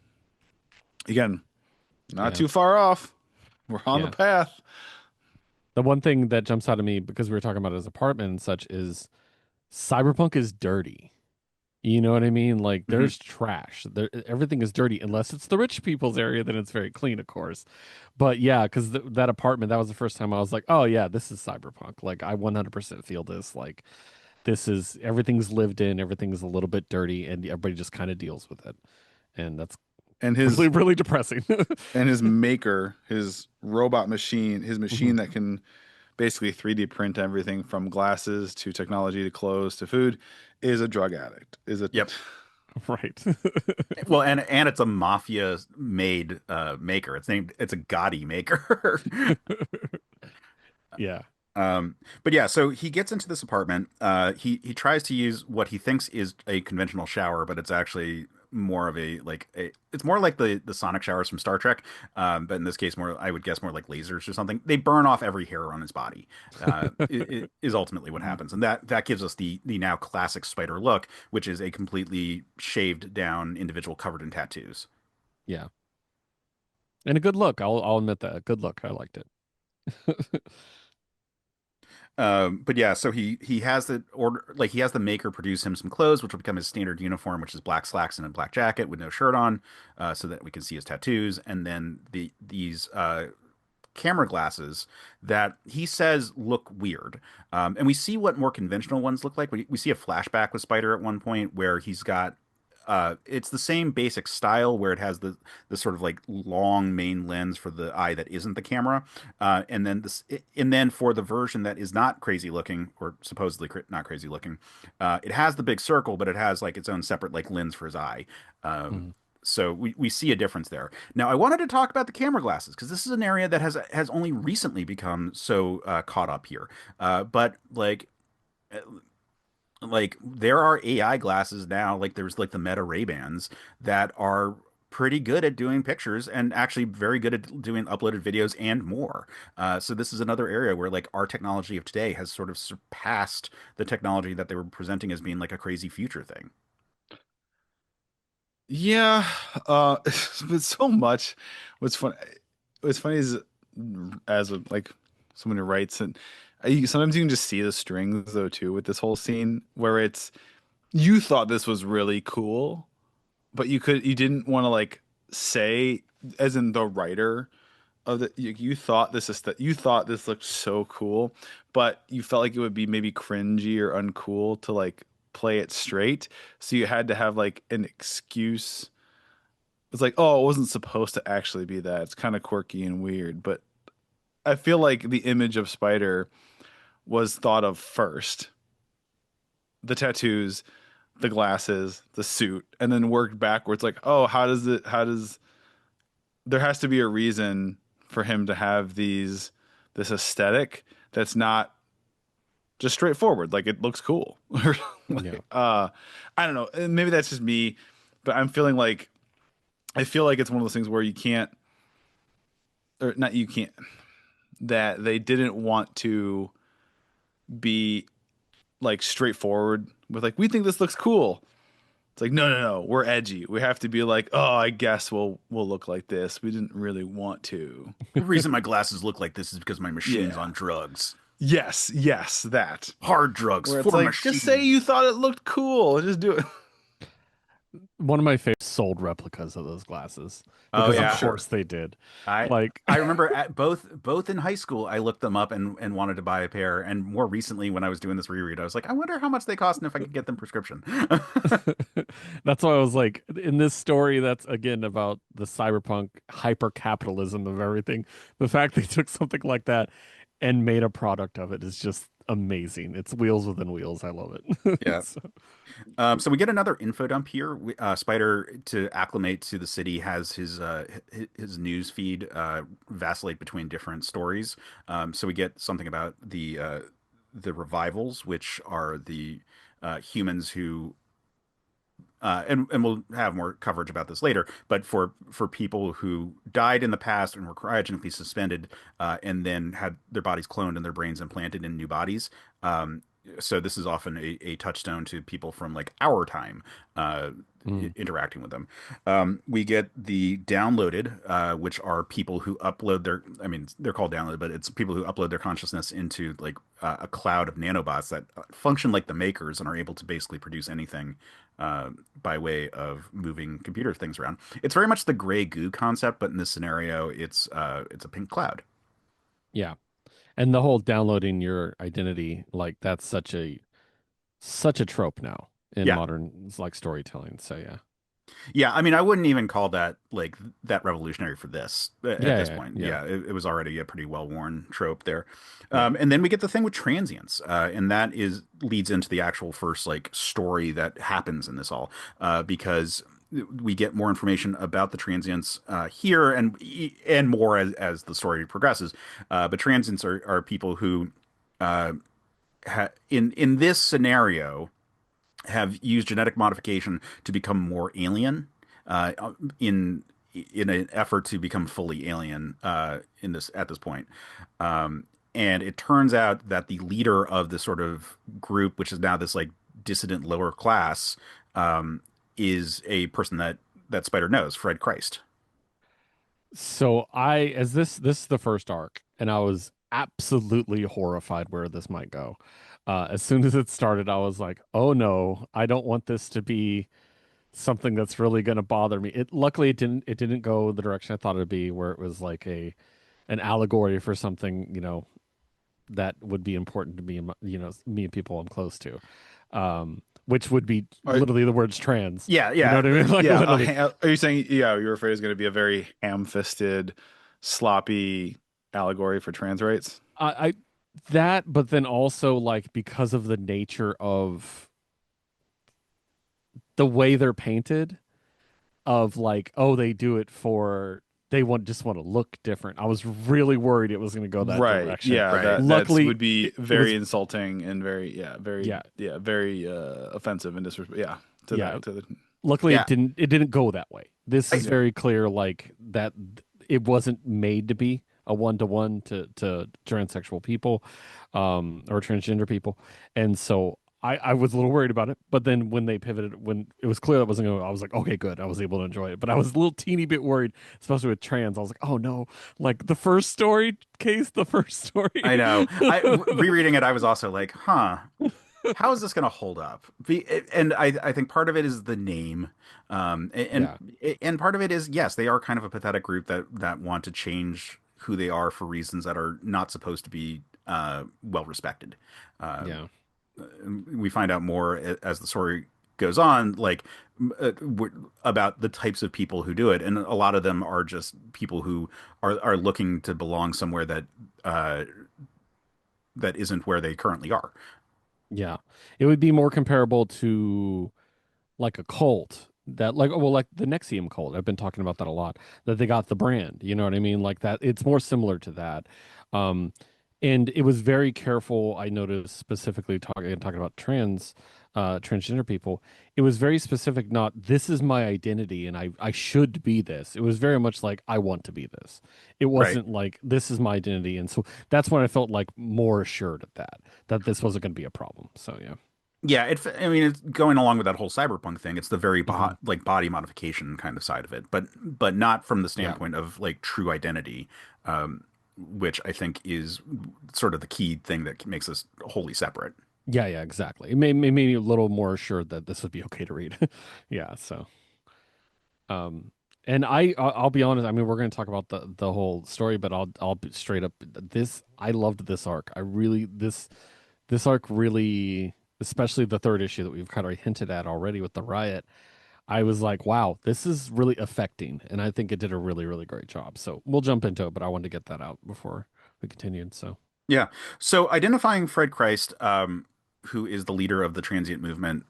not Yeah. too far off. We're on the Yeah. path. The one thing that jumps out at me because we were talking about his apartment and such is cyberpunk is dirty. You know what I mean? Like Mhm. there's trash. Everything is dirty unless it's the rich people's area, then it's very clean, of course. But yeah, because that apartment, that was the first time I was like, oh yeah, this is cyberpunk. Like I 100% feel this. Like this is everything's lived in, everything's a little bit dirty, and everybody just kind of deals with it, and that's And really his really depressing. and his maker, his robot machine, his Mhm. machine that can basically 3D print everything from glasses to technology to clothes to food, is a drug addict. Is a Yep. Right. Well, and it's a mafia made maker. It's a Gotti maker. Yeah. But yeah, so he gets into this apartment. He tries to use what he thinks is a conventional shower, but it's actually more of it's more like the sonic showers from Star Trek. But in this case, more I would guess more like lasers or something. They burn off every hair on his body. It is ultimately what happens, and that gives us the now classic Spider look, which is a completely shaved down individual covered in tattoos. Yeah. And a good look. I'll admit that. A good look. I liked it. But yeah, so he has the order, like he has the maker produce him some clothes, which will become his standard uniform, which is black slacks and a black jacket with no shirt on, so that we can see his tattoos, and then these camera glasses that he says look weird. And we see what more conventional ones look like. We see a flashback with Spider at one point where he's got it's the same basic style where it has the sort of like long main lens for the eye that isn't the camera, and then for the version that is not crazy looking or supposedly not crazy looking, it has the big circle, but it has like its own separate like lens for his eye. Um, Mhm. so we see a difference there. Now, I wanted to talk about the camera glasses because this is an area that has only recently become so caught up here. But like there are AI glasses now, like there's like the Meta Ray-Bans that are pretty good at doing pictures and actually very good at doing uploaded videos and more. So this is another area where like our technology of today has sort of surpassed the technology that they were presenting as being like a crazy future thing. Yeah, but so much. What's fun? What's funny is as a, like someone who writes, and sometimes you can just see the strings though too with this whole scene where it's you thought this was really cool, but you didn't want to like say as in the writer of the you thought this is that you thought this looked so cool, but you felt like it would be maybe cringy or uncool to like play it straight, so you had to have like an excuse. It's like, oh, it wasn't supposed to actually be that. It's kind of quirky and weird, but I feel like the image of Spider was thought of first. The tattoos, the glasses, the suit, and then worked backwards. Like, oh, how does, there has to be a reason for him to have this aesthetic that's not just straightforward. Like, it looks cool. Yeah. Like, I don't know. And maybe that's just me, but I'm feeling like, I feel like it's one of those things where you can't, or not, you can't, that they didn't want to be like straightforward with like we think this looks cool. It's like no, we're edgy. We have to be like, oh, I guess we'll look like this. We didn't really want to. The reason my glasses look like this is because my machine's Yeah. on drugs. Yes, that. Hard drugs Where it's for like just say machines. you thought it looked cool. Just do it. One of my favorite sold replicas of those glasses Oh because of I'm yeah. sure. course they did. I Like I remember at both in high school I looked them up and wanted to buy a pair, and more recently when I was doing this reread I was like, I wonder how much they cost and if I could get them prescription. that's why I was like in this story that's again about the cyberpunk hyper capitalism of everything. The fact they took something like that and made a product of it is just amazing. It's wheels within wheels. I love it. Yeah. So, So we get another info dump here. Spider, to acclimate to the city, has his news feed vacillate between different stories. So we get something about the revivals, which are the humans who and we'll have more coverage about this later. But for people who died in the past and were cryogenically suspended, and then had their bodies cloned and their brains implanted in new bodies. So this is often a touchstone to people from like our time uh, mm, interacting with them. We get the downloaded, which are people who upload their, I mean, they're called downloaded, but it's people who upload their consciousness into like a cloud of nanobots that function like the makers and are able to basically produce anything by way of moving computer things around. It's very much the gray goo concept, but in this scenario, it's a pink cloud. yeah. And the whole downloading your identity, like that's such a trope now in Yeah, modern like storytelling. So yeah. yeah. I mean, I wouldn't even call that like that revolutionary for this at Yeah, this yeah, point. yeah. Yeah, it was already a pretty well-worn trope there. Yeah. And then we get the thing with transients, and that is leads into the actual first like story that happens in this all, because we get more information about the transients here and more as the story progresses. But transients are people who in this scenario have used genetic modification to become more alien uh, in in an effort to become fully alien in this at this point. And it turns out that the leader of this sort of group, which is now this like dissident lower class, is a person that Spider knows, Fred Christ. So I as this is the first arc, and I was absolutely horrified where this might go. As soon as it started, I was like, "Oh no, I don't want this to be something that's really going to bother me." Luckily it didn't. It didn't go the direction I thought it'd be, where it was like an allegory for something, that would be important to me and me and people I'm close to, which would be Are, literally the words trans. Yeah, You know yeah, what I mean? Like yeah, literally. are you saying you're afraid it's going to be a very ham-fisted, sloppy allegory for trans rights? I that, but then also like because of the nature of the way they're painted, of like, oh, they do it for they just want to look different. I was really worried it was going to go that Right. direction. Yeah, right. that Luckily, would be it was very insulting and very yeah, very offensive and disrespect. Yeah, to yeah. that to the Luckily, Yeah, it didn't go that way. This I, is yeah. very clear, like that it wasn't made to be a one-to-one to transsexual people, or transgender people, and so I was a little worried about it. But then when they pivoted, when it was clear that wasn't going, I was like, okay, good. I was able to enjoy it. But I was a little teeny bit worried, especially with trans. I was like, oh no, like the first story case, the first story. I know. Rereading it, I was also like, huh, how is this going to hold up? And I think part of it is the name, Yeah, and part of it is yes, they are kind of a pathetic group that want to change who they are for reasons that are not supposed to be well respected. Uh, yeah, we find out more as the story goes on, like about the types of people who do it, and a lot of them are just people who are looking to belong somewhere uh, that isn't where they currently are. yeah. It would be more comparable to like a cult that like, well, like the Nexium cult. I've been talking about that a lot. That they got the brand, you know what I mean? Like that, it's more similar to that. Um, and it was very careful. I noticed specifically talking about transgender people. It was very specific. Not this is my identity, and I should be this. It was very much like I want to be this. It Right. wasn't like this is my identity, and so that's when I felt like more assured of that this wasn't going to be a problem. So yeah. Yeah, I mean, it's going along with that whole cyberpunk thing. It's the very Hmm. like body modification kind of side of it, but not from the Yeah. standpoint of like true identity, which I think is sort of the key thing that makes us wholly separate. Yeah, yeah, exactly. It made me a little more assured that this would be okay to read. Yeah, so um and I'll be honest, I mean we're going to talk about the whole story, but I'll be straight up, this I loved this arc. I really this arc really, especially the third issue that we've kind of hinted at already with the riot. I was like, wow, this is really affecting, and I think it did a really really great job. So we'll jump into it, but I wanted to get that out before we continued. So Yeah. So identifying Fred Christ, who is the leader of the transient movement,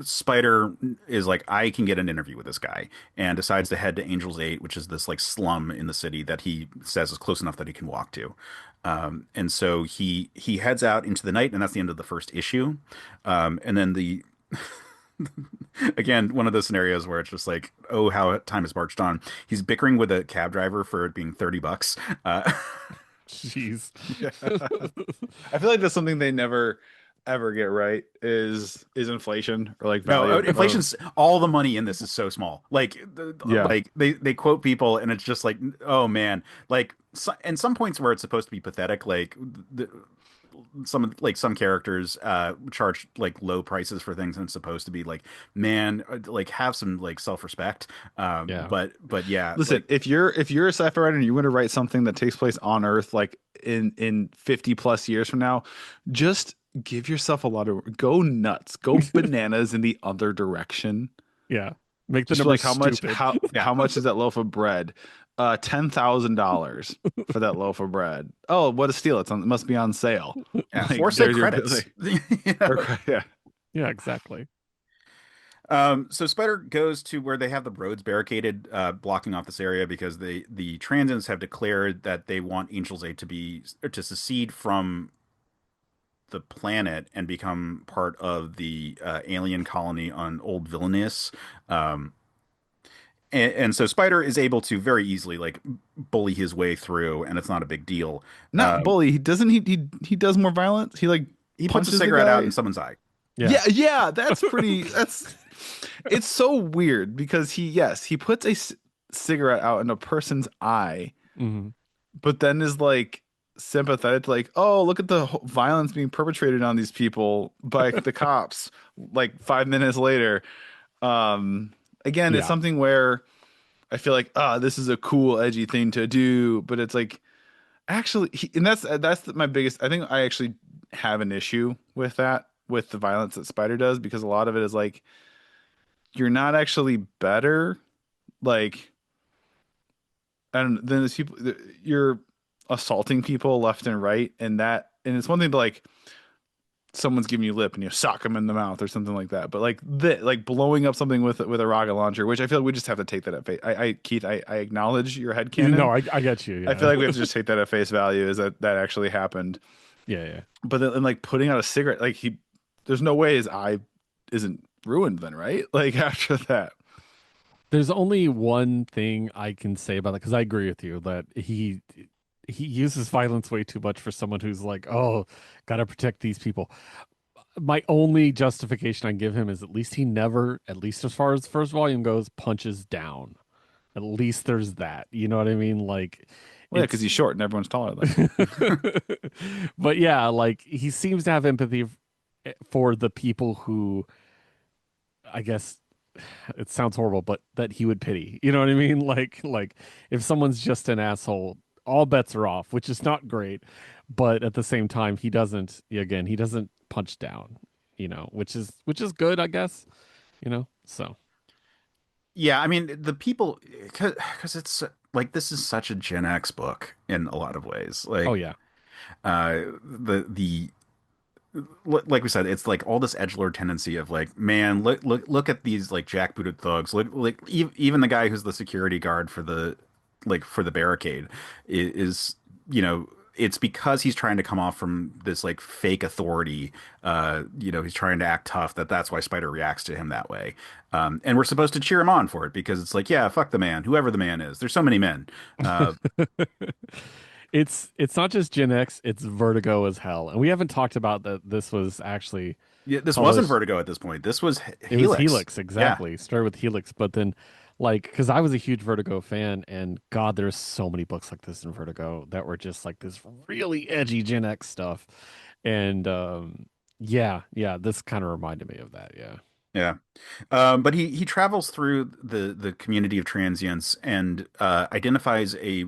Spider is like, I can get an interview with this guy, and decides to head to Angel's Eight, which is this like slum in the city that he says is close enough that he can walk to. And so he heads out into the night, and that's the end of the first issue. And then the again, one of those scenarios where it's just like, oh, how time has marched on. He's bickering with a cab driver for it being $30. Uh, jeez. Yeah. I feel like that's something they never ever get right is inflation or like No, value of inflation's all the money in this is so small. Like, yeah. like they quote people, and it's just like, oh man, like, and some points where it's supposed to be pathetic, like some characters charge like low prices for things, and it's supposed to be like, man, like have some like self-respect. Yeah. But yeah, Listen, like if you're a sci-fi writer and you want to write something that takes place on Earth like in 50 plus years from now, just give yourself a lot of go nuts, go bananas in the other direction. Yeah. Make the Just number like how much stupid. yeah, how much is that loaf of bread? $10,000 for that loaf of bread. Oh, what a steal. It must be on sale. yeah, Like force sake there's your credits. yeah. Yeah, exactly. So Spider goes to where they have the roads barricaded, blocking off this area because the transients have declared that they want Angel's Aid to be or to secede from the planet and become part of the alien colony on Old Villainous. Um, and so Spider is able to very easily like bully his way through, and it's not a big deal. Not Um, bully. He doesn't he does more violence. He like he puts a punches the cigarette out in guy. someone's eye. Yeah. Yeah, yeah, that's pretty that's it's so weird because he puts a cigarette out in a person's eye, Hmm. but then is like sympathetic to like, oh, look at the violence being perpetrated on these people by the cops like 5 minutes later. Um, again, it's Yeah. something where I feel like, this is a cool, edgy thing to do, but it's like actually, and that's my biggest. I think I actually have an issue with that, with the violence that Spider does, because a lot of it is like you're not actually better. Like, and then there's people you're assaulting people left and right, and it's one thing to like someone's giving you lip and you sock them in the mouth or something like that. But like blowing up something with a rocket launcher, which I feel like we just have to take that at face. Keith, I acknowledge your headcanon. No, I get you. I feel Yeah. like we have to just take that at face value, is that actually happened. Yeah, yeah. But then and, like putting out a cigarette, like there's no way his eye isn't ruined then, right? Like after that. There's only one thing I can say about that because I agree with you that he uses violence way too much for someone who's like, oh, gotta protect these people. My only justification I give him is at least he never, at least as far as the first volume goes, punches down. At least there's that. You know what I mean? Like Well, yeah, because it's he's short and everyone's taller than him. but yeah, like he seems to have empathy for the people who I guess it sounds horrible, but that he would pity. You know what I mean? Like if someone's just an asshole, all bets are off, which is not great. But at the same time, he doesn't punch down, which is good, I guess, So Yeah, I mean the people, because it's like this is such a Gen X book in a lot of ways. oh Like yeah. the like we said, it's like all this edgelord tendency of like, man, look at these like jackbooted thugs. Like even the guy who's the security guard for the for the barricade is, it's because he's trying to come off from this like fake authority. He's trying to act tough. That's why Spider reacts to him that way. And we're supposed to cheer him on for it because it's like, yeah, fuck the man, whoever the man is. There's so many men. Uh, It's not just Gen X, it's Vertigo as hell. And we haven't talked about that this was actually yeah, this wasn't published. Vertigo at this point. This was It was Helix. Helix, Yeah. exactly. Started with Helix, but then like because I was a huge Vertigo fan, and God, there's so many books like this in Vertigo that were just like this really edgy Gen X stuff. And yeah, this kind of reminded me of that. Yeah. Yeah. But he travels through the community of transients and identifies a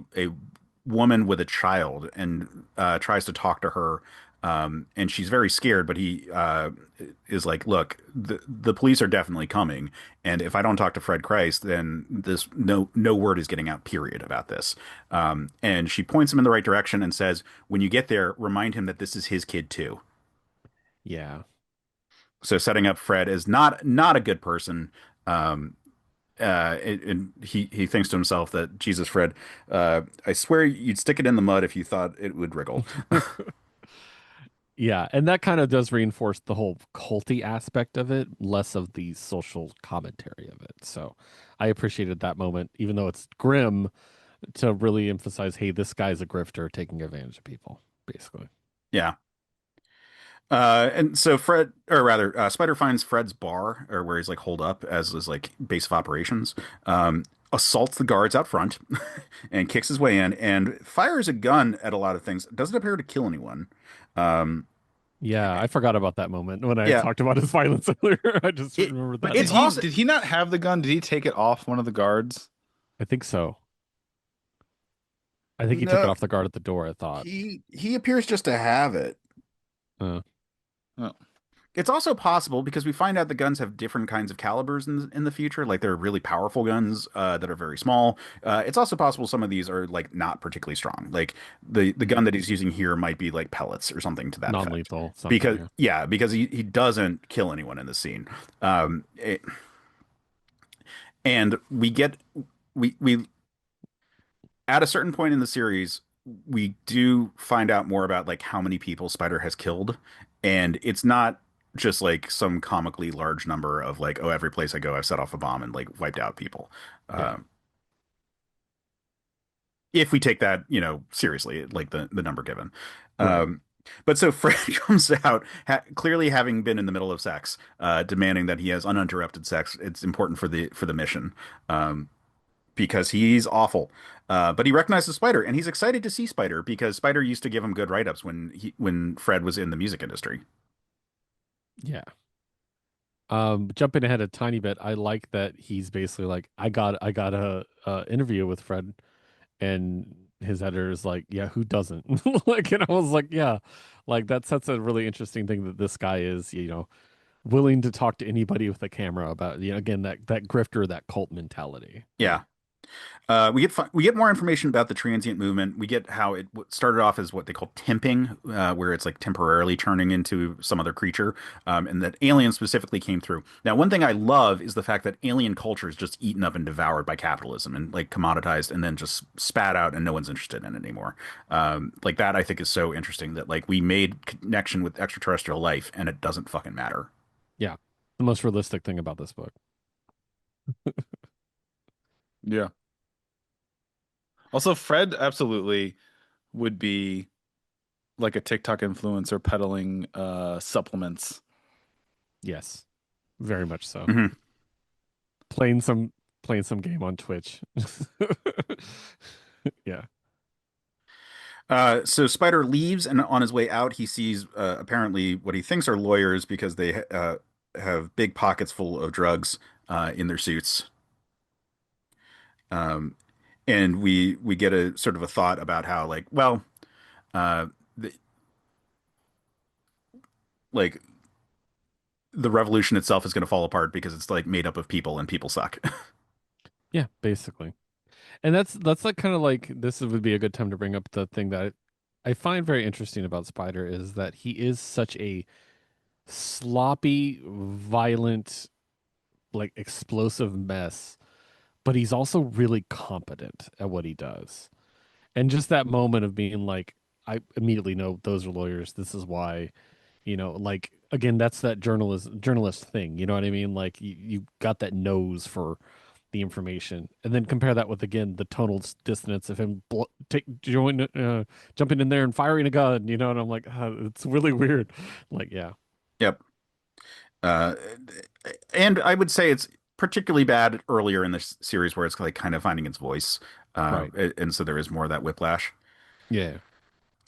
woman with a child and tries to talk to her. And she's very scared, but he is like, look, the police are definitely coming, and if I don't talk to Fred Christ, then this no word is getting out, period, about this. And she points him in the right direction and says, when you get there, remind him that this is his kid too. Yeah. So setting up Fred as not a good person. Um, and he thinks to himself that Jesus, Fred, I swear you'd stick it in the mud if you thought it would wriggle. Yeah, and that kind of does reinforce the whole culty aspect of it, less of the social commentary of it. So I appreciated that moment, even though it's grim, to really emphasize, hey, this guy's a grifter taking advantage of people, basically. Yeah. And so Fred, or rather, Spider finds Fred's bar, or where he's like holed up as his like base of operations. Assaults the guards out front, and kicks his way in, and fires a gun at a lot of things. Doesn't appear to kill anyone. Um, Yeah, I forgot about that moment when I yeah, talked about his violence earlier. I just it, remembered But that did it's now. he also did he not have the gun? Did he take it off one of the guards? I think so. I think he took it no, off the guard at the door, I thought. he appears just to have it. Uh, Oh. It's also possible because we find out the guns have different kinds of calibers in the future. Like they're really powerful guns that are very small. It's also possible some of these are like not particularly strong. Like the gun that he's using here might be like pellets or something to that effect. non-lethal, something, Because yeah. yeah, because he doesn't kill anyone in the scene. It, and we at a certain point in the series, we do find out more about like how many people Spider has killed, and it's not just like some comically large number of like, oh, every place I go, I've set off a bomb and like wiped out people. Yeah. If we take that, seriously, like the number given. Right. Um, but so Fred comes out clearly having been in the middle of sex, demanding that he has uninterrupted sex. It's important for the mission. Um, because he's awful. But he recognizes Spider, and he's excited to see Spider because Spider used to give him good write-ups when Fred was in the music industry. Yeah. Jumping ahead a tiny bit, I like that he's basically like, I got a interview with Fred, and his editor is like, yeah, who doesn't? Like, and I was like, yeah, like that's a really interesting thing that this guy is, willing to talk to anybody with a camera about, again, that grifter, that cult mentality. Yeah. We get more information about the transient movement. We get how it started off as what they call temping, where it's like temporarily turning into some other creature, and that aliens specifically came through. Now, one thing I love is the fact that alien culture is just eaten up and devoured by capitalism and like commoditized and then just spat out, and no one's interested in it anymore. Like that, I think is so interesting that like we made connection with extraterrestrial life and it doesn't fucking matter. Yeah. The most realistic thing about this book. Yeah. Also, Fred absolutely would be like a TikTok influencer peddling supplements. Yes. Very much so. Mhm. Playing some playing some game on Twitch. Yeah. So Spider leaves, and on his way out, he sees apparently what he thinks are lawyers because they have big pockets full of drugs in their suits. Um, and we get a sort of a thought about how like, well, uh, the, like the revolution itself is going to fall apart because it's like made up of people and people suck. Yeah, basically. And that's like kind of like this would be a good time to bring up the thing that I find very interesting about Spider is that he is such a sloppy, violent, like explosive mess, but he's also really competent at what he does. And just that moment of being like, I immediately know those are lawyers. This is why, like again, that's that journalist thing. You know what I mean? Like you got that nose for the information, and then compare that with again the tonal dissonance of him jumping in there and firing a gun. And I'm like, it's really weird. Like, yeah, Yep. Uh, and I would say it's particularly bad earlier in the series where it's like kind of finding its voice. right, And so there is more of that whiplash. yeah.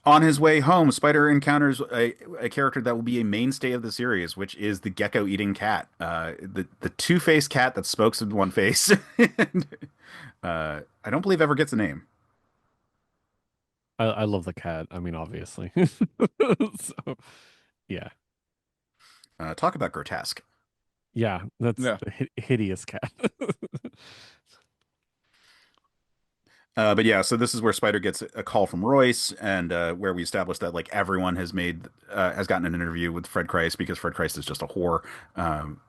On his way home, Spider encounters a character that will be a mainstay of the series, which is the gecko-eating cat, the two-faced cat that smokes with one face. And, I don't believe ever gets a name. I love the cat. I mean, obviously. So, yeah, Talk about grotesque. yeah, that's Yeah. the hideous cat. But yeah, so this is where Spider gets a call from Royce, and where we establish that like everyone has gotten an interview with Fred Christ because Fred Christ is just a whore. Um,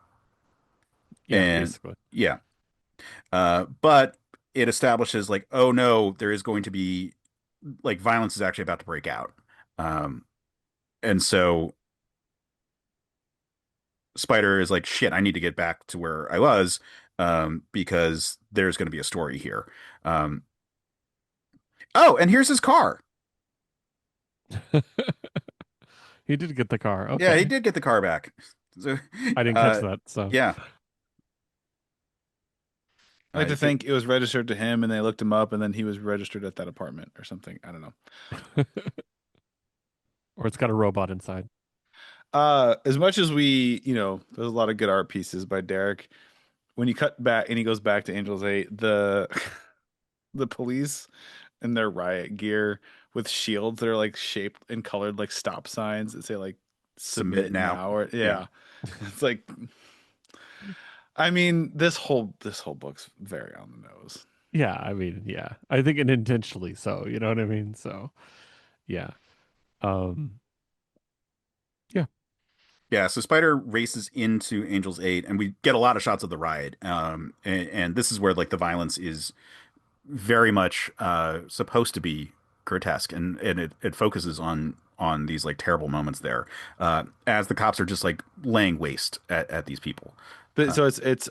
Yeah, and basically. yeah, but it establishes like, oh no, there is going to be like violence is actually about to break out. Um, and so Spider is like, shit, I need to get back to where I was, because there's going to be a story here. Um, oh, and here's his car. He did get the car. Yeah, he Okay. did get the car back. So, I didn't catch uh, that. So, yeah, I like to he- think it was registered to him and they looked him up and then he was registered at that apartment or something. I don't know. or it's got a robot inside. As much as there's a lot of good art pieces by Darick. When you cut back and he goes back to Angels 8, the the police in their riot gear with shields that are like shaped and colored like stop signs that say like submit submit now. now or Yeah. yeah. It's like I mean, this whole book's very on the nose. Yeah, I mean, yeah. I think it intentionally so, you know what I mean? So, yeah. Um, yeah. Yeah, so Spider races into Angel's 8, and we get a lot of shots of the ride. And this is where like the violence is very much supposed to be grotesque, and it focuses on these like terrible moments there, as the cops are just like laying waste at these people. But Uh, so it's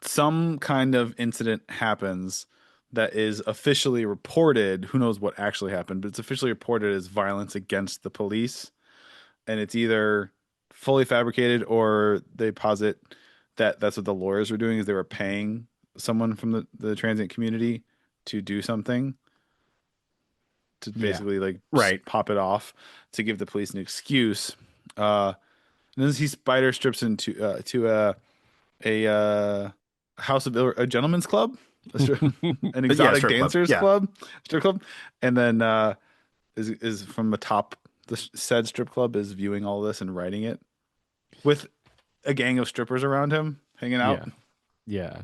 some kind of incident happens that is officially reported. Who knows what actually happened, but it's officially reported as violence against the police, and it's either fully fabricated or they posit that that's what the lawyers were doing is they were paying someone from the transient community to do something to Yeah. basically like Right. pop it off to give the police an excuse. And then he spider strips into to a house of a gentleman's club, an Yeah, exotic strip club. dancers Yeah. club, strip club, and then is from atop the said strip club is viewing all this and writing it with a gang of strippers around him hanging Yeah. out. Yeah.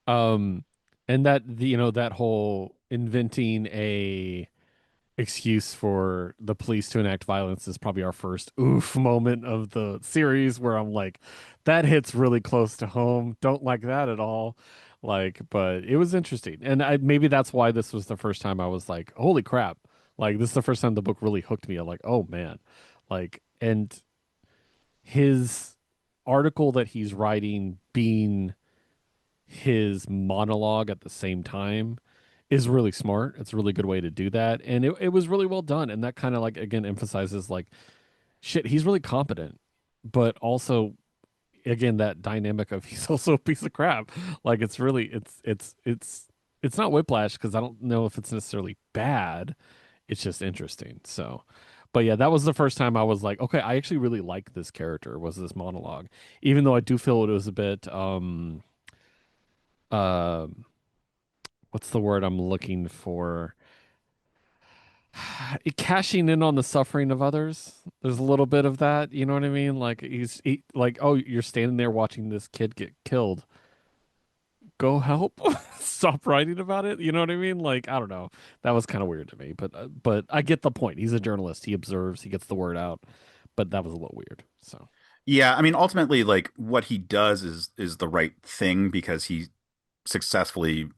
Um, and that whole inventing a excuse for the police to enact violence is probably our first oof moment of the series where I'm like, that hits really close to home. Don't like that at all. Like, but it was interesting. And maybe that's why this was the first time I was like, holy crap. Like, this is the first time the book really hooked me. I'm like, oh man. Like, and his article that he's writing being his monologue at the same time is really smart. It's a really good way to do that. And it was really well done. And that kind of like again emphasizes like shit, he's really competent, but also again that dynamic of he's also a piece of crap. Like it's really it's not whiplash because I don't know if it's necessarily bad. It's just interesting. So but yeah, that was the first time I was like, okay, I actually really like this character, was this monologue. Even though I do feel it was a bit um what's the word I'm looking for? Cashing in on the suffering of others. There's a little bit of that, you know what I mean? Like like, oh, you're standing there watching this kid get killed. Go help. Stop writing about it. You know what I mean? Like, I don't know. That was kind of weird to me, but I get the point. He's a journalist. He observes. He gets the word out. But that was a little weird. So Yeah, I mean, ultimately, like what he does is the right thing because he successfully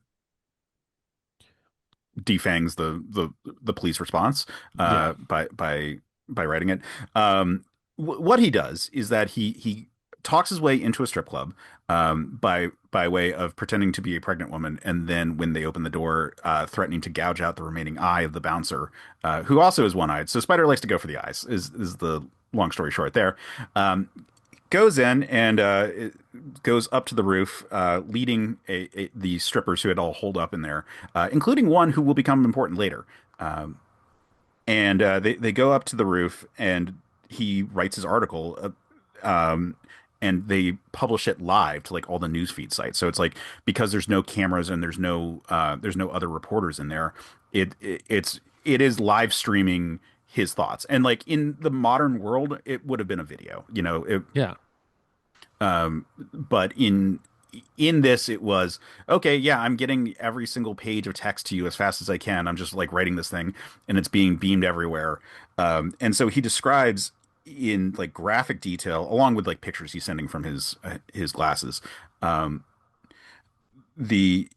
defangs the police response yeah, by writing it. What he does is that he talks his way into a strip club by way of pretending to be a pregnant woman, and then when they open the door, threatening to gouge out the remaining eye of the bouncer, who also is one-eyed. So Spider likes to go for the eyes. Is the long story short there. Goes in and goes up to the roof, leading the strippers who had all holed up in there, including one who will become important later. Um, and they go up to the roof, and he writes his article, and they publish it live to like all the newsfeed sites. So it's like because there's no cameras and there's no other reporters in there, it is live streaming his thoughts. And like in the modern world, it would have been a video, yeah, but in this it was okay, yeah, I'm getting every single page of text to you as fast as I can. I'm just like writing this thing and it's being beamed everywhere. And so he describes in like graphic detail along with like pictures he's sending from his glasses, um the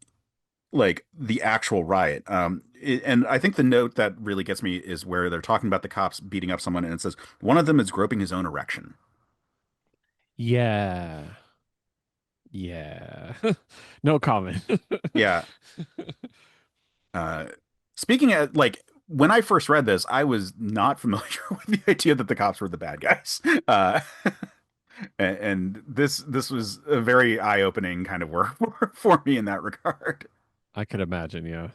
the actual riot. And I think the note that really gets me is where they're talking about the cops beating up someone and it says one of them is groping his own erection. yeah, yeah. No comment. Yeah. Uh, Speaking of like when I first read this, I was not familiar with the idea that the cops were the bad guys. And this was a very eye-opening kind of work for me in that regard. I could imagine, yeah.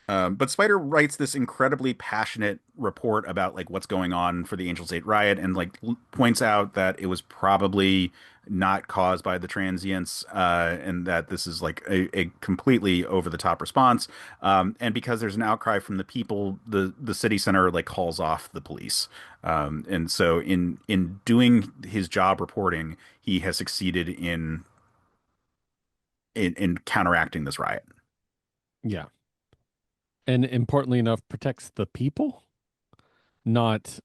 But Spider writes this incredibly passionate report about like what's going on for the Angels 8 riot and like points out that it was probably not caused by the transients, and that this is like a completely over the top response. And because there's an outcry from the people, the city center like calls off the police. And so in doing his job reporting, he has succeeded in counteracting this riot. Yeah. And importantly enough, protects the people, not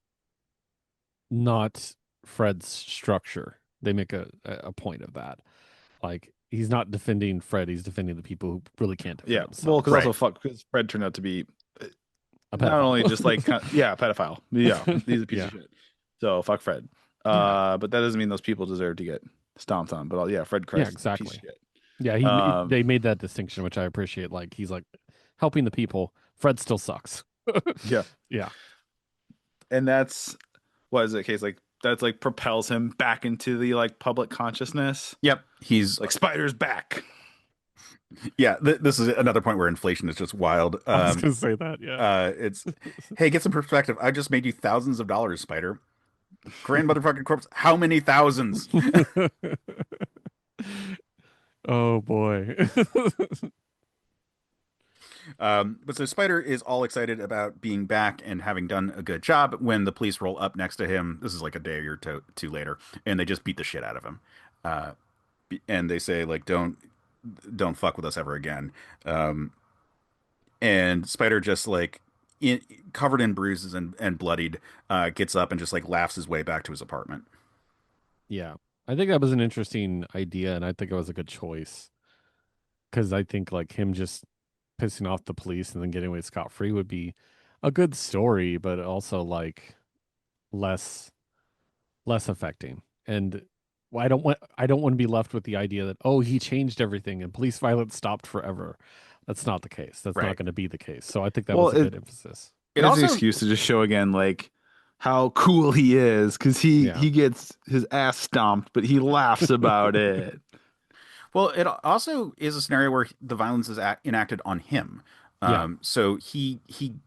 not Fred's structure. They make a point of that. Like he's not defending Fred, he's defending the people who really can't defend Yeah, well, themselves. because Right. also fuck, because Fred turned out to be A not only pedophile. just like yeah, a pedophile. Yeah, he's a piece Yeah. of shit. So fuck Fred. Yeah. But that doesn't mean those people deserve to get stomped on. But yeah, Fred Yeah, Christ is a piece of exactly. shit. Yeah, Um, they made that distinction, which I appreciate. Like he's like helping the people. Fred still sucks. yeah, Yeah. and that's what is the case like that's like propels him back into the like public consciousness. Yep, he's Like Spider's back. yeah. This is another point where inflation is just wild. I was gonna say that, yeah. It's hey, get some perspective. I just made you thousands of dollars, Spider. Grand motherfucking corpse. How many thousands? Oh boy. But so Spider is all excited about being back and having done a good job when the police roll up next to him. This is like a day or two later, and they just beat the shit out of him. Uh, and they say like, don't fuck with us ever again. Um, and Spider just like in, covered in bruises and bloodied, gets up and just like laughs his way back to his apartment. Yeah. I think that was an interesting idea, and I think it was a good choice. Because I think like him just pissing off the police and then getting away scot free would be a good story, but also like less less affecting. And I don't want to be left with the idea that, oh, he changed everything and police violence stopped forever. That's not the case. That's not Right. going to be the case. So I think that Well, was a good emphasis. It it's an also excuse to just show again like how cool he is because Yeah. he gets his ass stomped, but he laughs about it. Well, it also is a scenario where the violence is enacted on him. Yeah. So he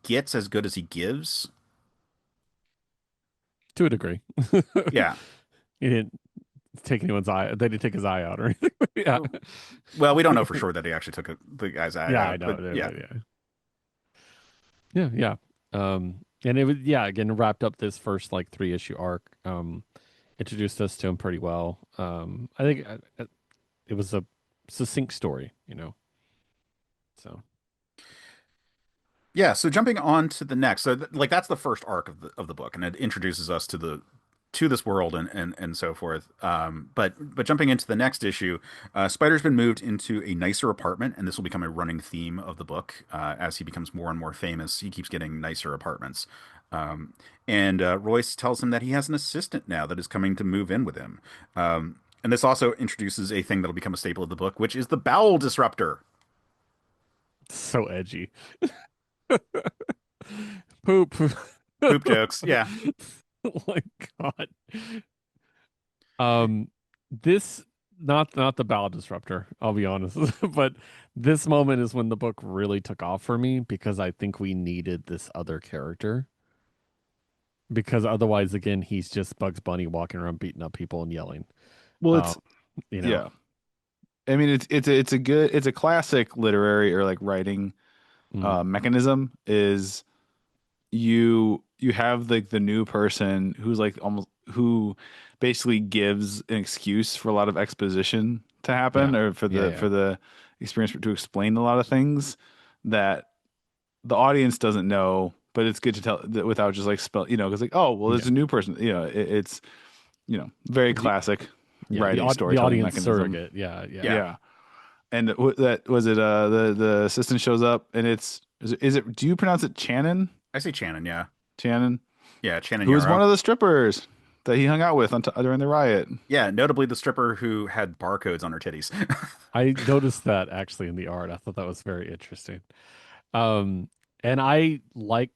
gets as good as he gives. To a degree. Yeah. He didn't take anyone's eye. They didn't take his eye out or anything. Yeah. Well, we don't know for sure that he actually took the guy's eye Yeah, I out, know. but yeah. Yeah. Yeah, yeah. And it was, yeah, again, wrapped up this first like 3 issue arc. Introduced us to him pretty well. I think it was a succinct story, you know. So Yeah, so jumping on to the next, so like that's the first arc of the book, and it introduces us to this world and so forth. But jumping into the next issue, Spider's been moved into a nicer apartment, and this will become a running theme of the book. As he becomes more and more famous, he keeps getting nicer apartments. And Royce tells him that he has an assistant now that is coming to move in with him. And this also introduces a thing that'll become a staple of the book, which is the bowel disruptor. so edgy. Poop. Poop jokes. Yeah. Oh my God. Um, this not the bowel disruptor, I'll be honest, but this moment is when the book really took off for me because I think we needed this other character. Because otherwise, again, he's just Bugs Bunny walking around beating up people and yelling. Well, Um, it's you know, yeah. I mean, it's a classic literary or like writing mm, mechanism is you have like the new person who's like almost who basically gives an excuse for a lot of exposition to yeah, happen or yeah, yeah, for the experience to explain a lot of things that the audience doesn't know, but it's good to tell that without just like spell, because like, oh, well, there's yeah. a new person, it's, very The classic yeah, writing the storytelling audience mechanism. surrogate. Yeah, yeah. Yeah. Yeah. And that was it, the assistant shows up and is it, do you pronounce it Channon? I say Shannon. Yeah. Channon, Yeah. Shannon who was one Yarrow. of the strippers that he hung out with during the riot. Yeah. Notably the stripper who had barcodes on her titties. I noticed that actually in the art. I thought that was very interesting. Um, and I like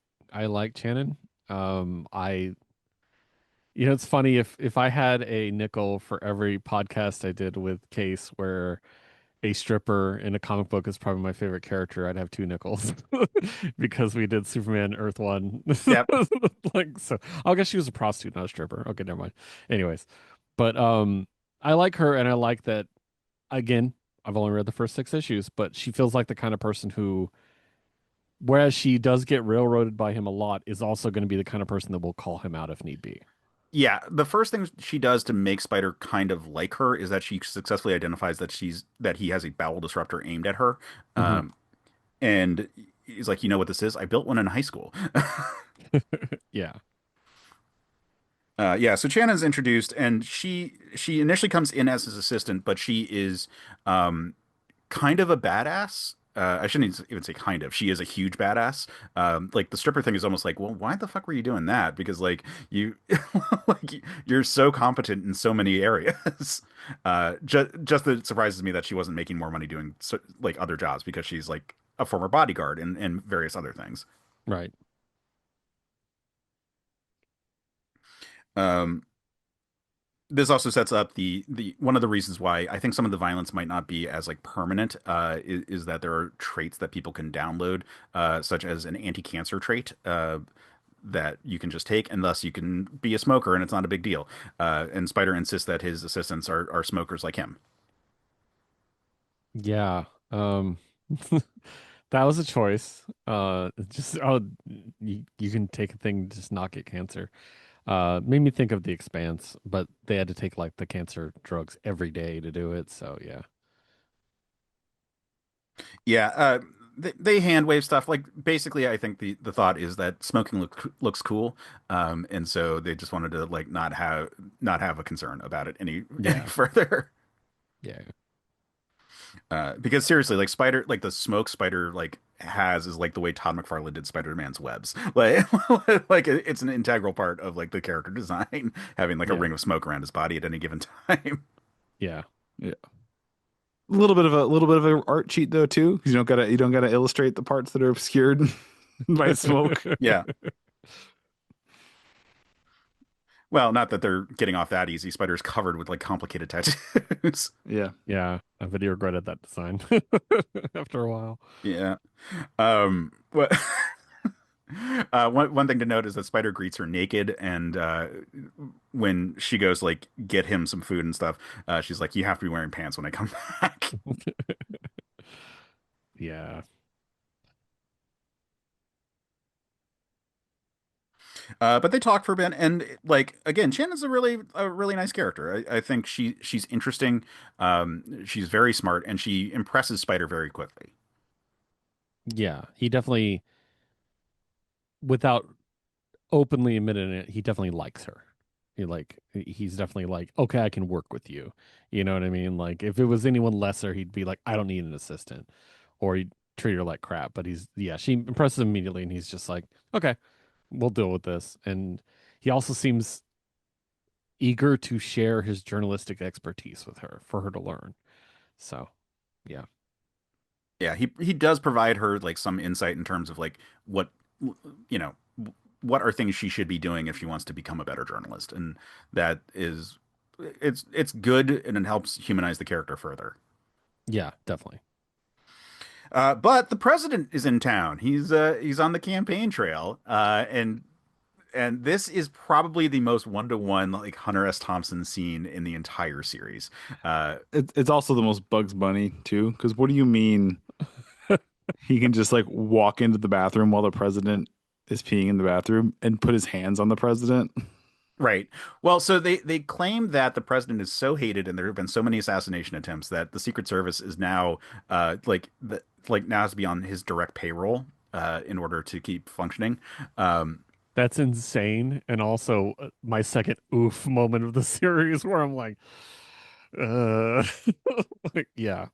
Shannon. I it's funny if I had a nickel for every podcast I did with Case where a stripper in a comic book is probably my favorite character, I'd have 2 nickels because we did Superman Earth One. Yep. Like so, I guess she was a prostitute, not a stripper. Okay, never mind. Anyways, but I like her, and I like that. Again, I've only read the first 6 issues, but she feels like the kind of person who, whereas she does get railroaded by him a lot, is also going to be the kind of person that will call him out if need be. Yeah. The first thing she does to make Spider kind of like her is that she successfully identifies that he has a bowel disruptor aimed at her. Hmm. And he's like, you know what this is? I built one in high school. Yeah. Yeah, so Shannon's introduced, and she initially comes in as his assistant, but she is kind of a badass. I shouldn't even say kind of. She is a huge badass. Like the stripper thing is almost like, well, why the fuck were you doing that? Because like you, like you're so competent in so many areas. Just that it surprises me that she wasn't making more money doing like other jobs because she's like a former bodyguard and various other things. Right. Um, this also sets up the one of the reasons why I think some of the violence might not be as like permanent is that there are traits that people can download, such as an anti-cancer trait. That you can just take, and thus you can be a smoker, and it's not a big deal. And Spider insists that his assistants are smokers like him. Yeah. That was a choice. Just oh, you can take a thing, just not get cancer. Made me think of The Expanse, but they had to take like the cancer drugs every day to do it. So yeah, Yeah, they hand wave stuff. Like basically, I think the thought is that smoking looks cool, and so they just wanted to like not have a concern about it any yeah, further. yeah, Because seriously, like Spider, like the smoke Spider like has is like the way Todd McFarlane did Spider-Man's webs. Like, like it's an integral part of like the character design, having like a yeah, ring of smoke around his body at any given time. yeah, Yeah. A little bit of a art cheat though too, 'cause you don't gotta illustrate the parts that are obscured by smoke. Yeah. Well, not that they're getting off that easy. Spider's covered with like complicated tattoos. Yeah. yeah. I really regretted that design after a while. Yeah. What one thing to note is that Spider greets her naked, and when she goes like get him some food and stuff, she's like, "You have to be wearing pants when I come back." Yeah, But they talk for a bit, and like again, Chen is a really nice character. I think she's interesting. She's very smart, and she impresses Spider very quickly. yeah. He definitely, without openly admitting it, he definitely likes her. He's definitely like, okay, I can work with you. You know what I mean? Like if it was anyone lesser, he'd be like, I don't need an assistant, or he'd treat her like crap. But yeah, she impresses him immediately, and he's just like, okay, we'll deal with this. And he also seems eager to share his journalistic expertise with her for her to learn. So yeah, Yeah, he does provide her like some insight in terms of like what you know what are things she should be doing if she wants to become a better journalist, and that is it's good and it helps humanize the character further. yeah, definitely. But the president is in town. He's on the campaign trail, and this is probably the most one-to-one like Hunter S. Thompson scene in the entire series. Uh, It's also the most Bugs Bunny too, because what do you mean he can just like walk into the bathroom while the president is peeing in the bathroom and put his hands on the president? right. Well, so they claim that the president is so hated, and there have been so many assassination attempts that the Secret Service is now like now has to be on his direct payroll in order to keep functioning. Um, That's insane. And also my second oof moment of the series where I'm like, uh, like, yeah,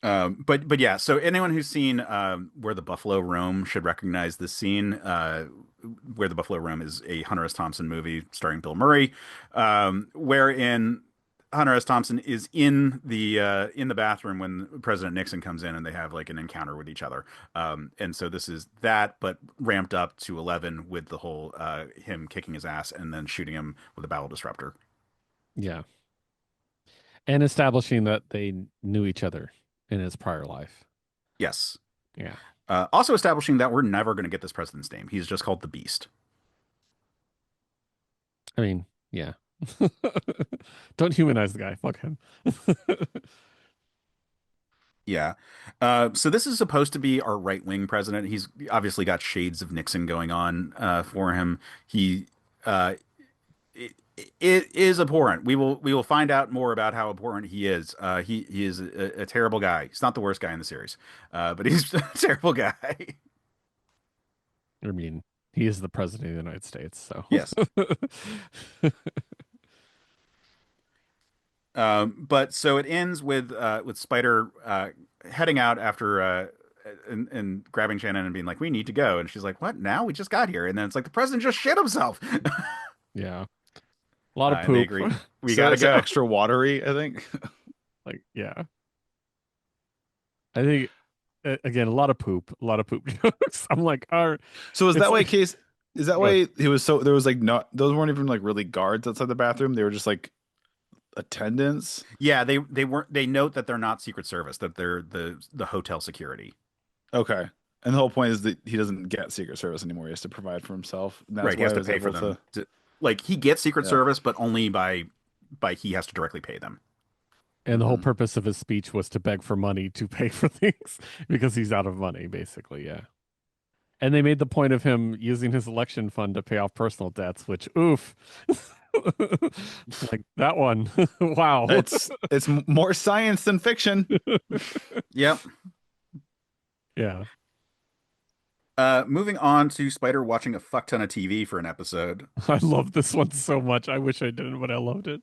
but yeah, so anyone who's seen Where the Buffalo Roam should recognize this scene. Where the Buffalo Roam is a Hunter S. Thompson movie starring Bill Murray, wherein Hunter S. Thompson is in the bathroom when President Nixon comes in and they have like an encounter with each other. And so this is that, but ramped up to 11 with the whole him kicking his ass and then shooting him with a battle disruptor. yeah. And establishing that they knew each other in his prior life. Yes. Yeah. Also establishing that we're never going to get this president's name. He's just called the Beast. I mean, yeah. Don't humanize the guy. Fuck him. Yeah. So this is supposed to be our right-wing president. He's obviously got shades of Nixon going on for him. He uh, it is abhorrent. We will find out more about how abhorrent he is. He is a terrible guy. He's not the worst guy in the series, but he's a terrible guy. I mean, he is the president of the United States, so. Yes. But so it ends with Spider heading out after and grabbing Shannon and being like, "We need to go," and she's like, "What now? We just got here." And then it's like the president just shit himself. Yeah. A lot of And they poop. agree. We So gotta it's go. extra watery, I think. Like, yeah. I think again, a lot of poop, a lot of poop jokes. I'm like, So is it's that why like, case is that Go ahead. why he was so there was like not those weren't even like really guards outside the bathroom. They were just like attendants. Yeah, they weren't. They note that they're not Secret Service, that they're the hotel security. Okay. And the whole point is that he doesn't get Secret Service anymore. He has to provide for himself. And that's Right, he why has I to was pay for able them. to. Like he gets Secret Yeah. Service, but only by he has to directly pay them. And the whole Hmm. purpose of his speech was to beg for money to pay for things because he's out of money, basically. Yeah. And they made the point of him using his election fund to pay off personal debts, which, oof. Like that one. Wow. It's more science than fiction. Yep. Yeah. Moving on to Spider watching a fuck ton of TV for an episode. I love this one so much. I wish I didn't, but I loved it.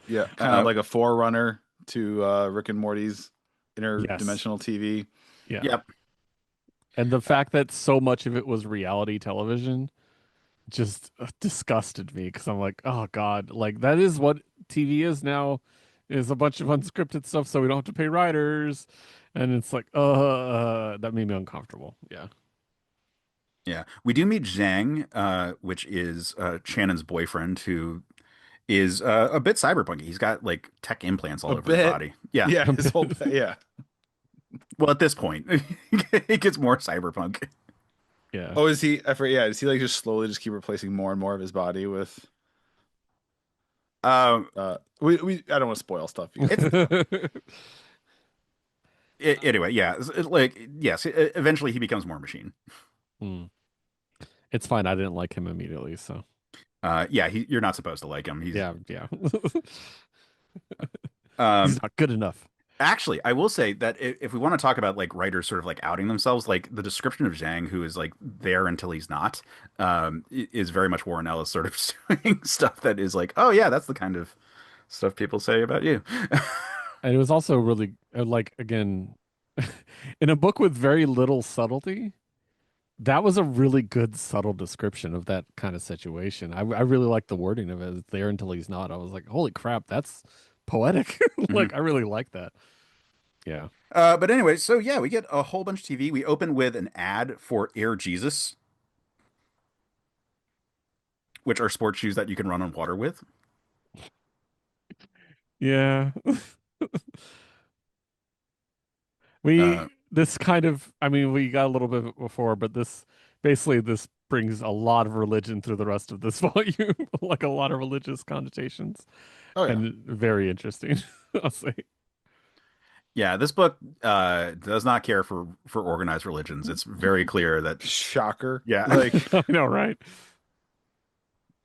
Yeah, kind of Uh, like a forerunner to Rick and Morty's Yes. interdimensional TV. Yeah. yep. And the fact that so much of it was reality television just disgusted me because I'm like, oh God, like that is what TV is now, is a bunch of unscripted stuff, so we don't have to pay writers. And it's like, that made me uncomfortable. Yeah. Yeah, we do meet Zhang, which is Shannon's boyfriend, who is a bit cyberpunky. He's got like tech implants all A over his bit. body. Yeah. Yeah, his whole yeah. Well, at this point, it gets more cyberpunk. Yeah. Oh, is he? I forget. Yeah, does he like just slowly just keep replacing more and more of his body with? Um, We I don't want to spoil stuff. it's anyway, yeah. Like, yes, eventually he becomes more machine. Hmm. It's fine. I didn't like him immediately, so Yeah, you're not supposed to like him. yeah, yeah. Um, He's not good enough. Actually, I will say that if we want to talk about like writers sort of like outing themselves, like the description of Zhang, who is like there until he's not, is very much Warren Ellis sort of doing stuff that is like, oh yeah, that's the kind of stuff people say about you. And it was also really like again in a book with very little subtlety. That was a really good subtle description of that kind of situation. I really like the wording of it. It's there until he's not. I was like, holy crap, that's poetic. Mhm. Like I really like that. Yeah. But anyway, so yeah, we get a whole bunch of TV. We open with an ad for Air Jesus, which are sports shoes that you can run on water with. Yeah. Uh, This kind of, I mean, we got a little bit before, but this brings a lot of religion through the rest of this volume, like a lot of religious connotations, Oh yeah, and very interesting, I'll say. yeah, this book does not care for organized religions. It's very clear that shocker. yeah. Like, I know, right?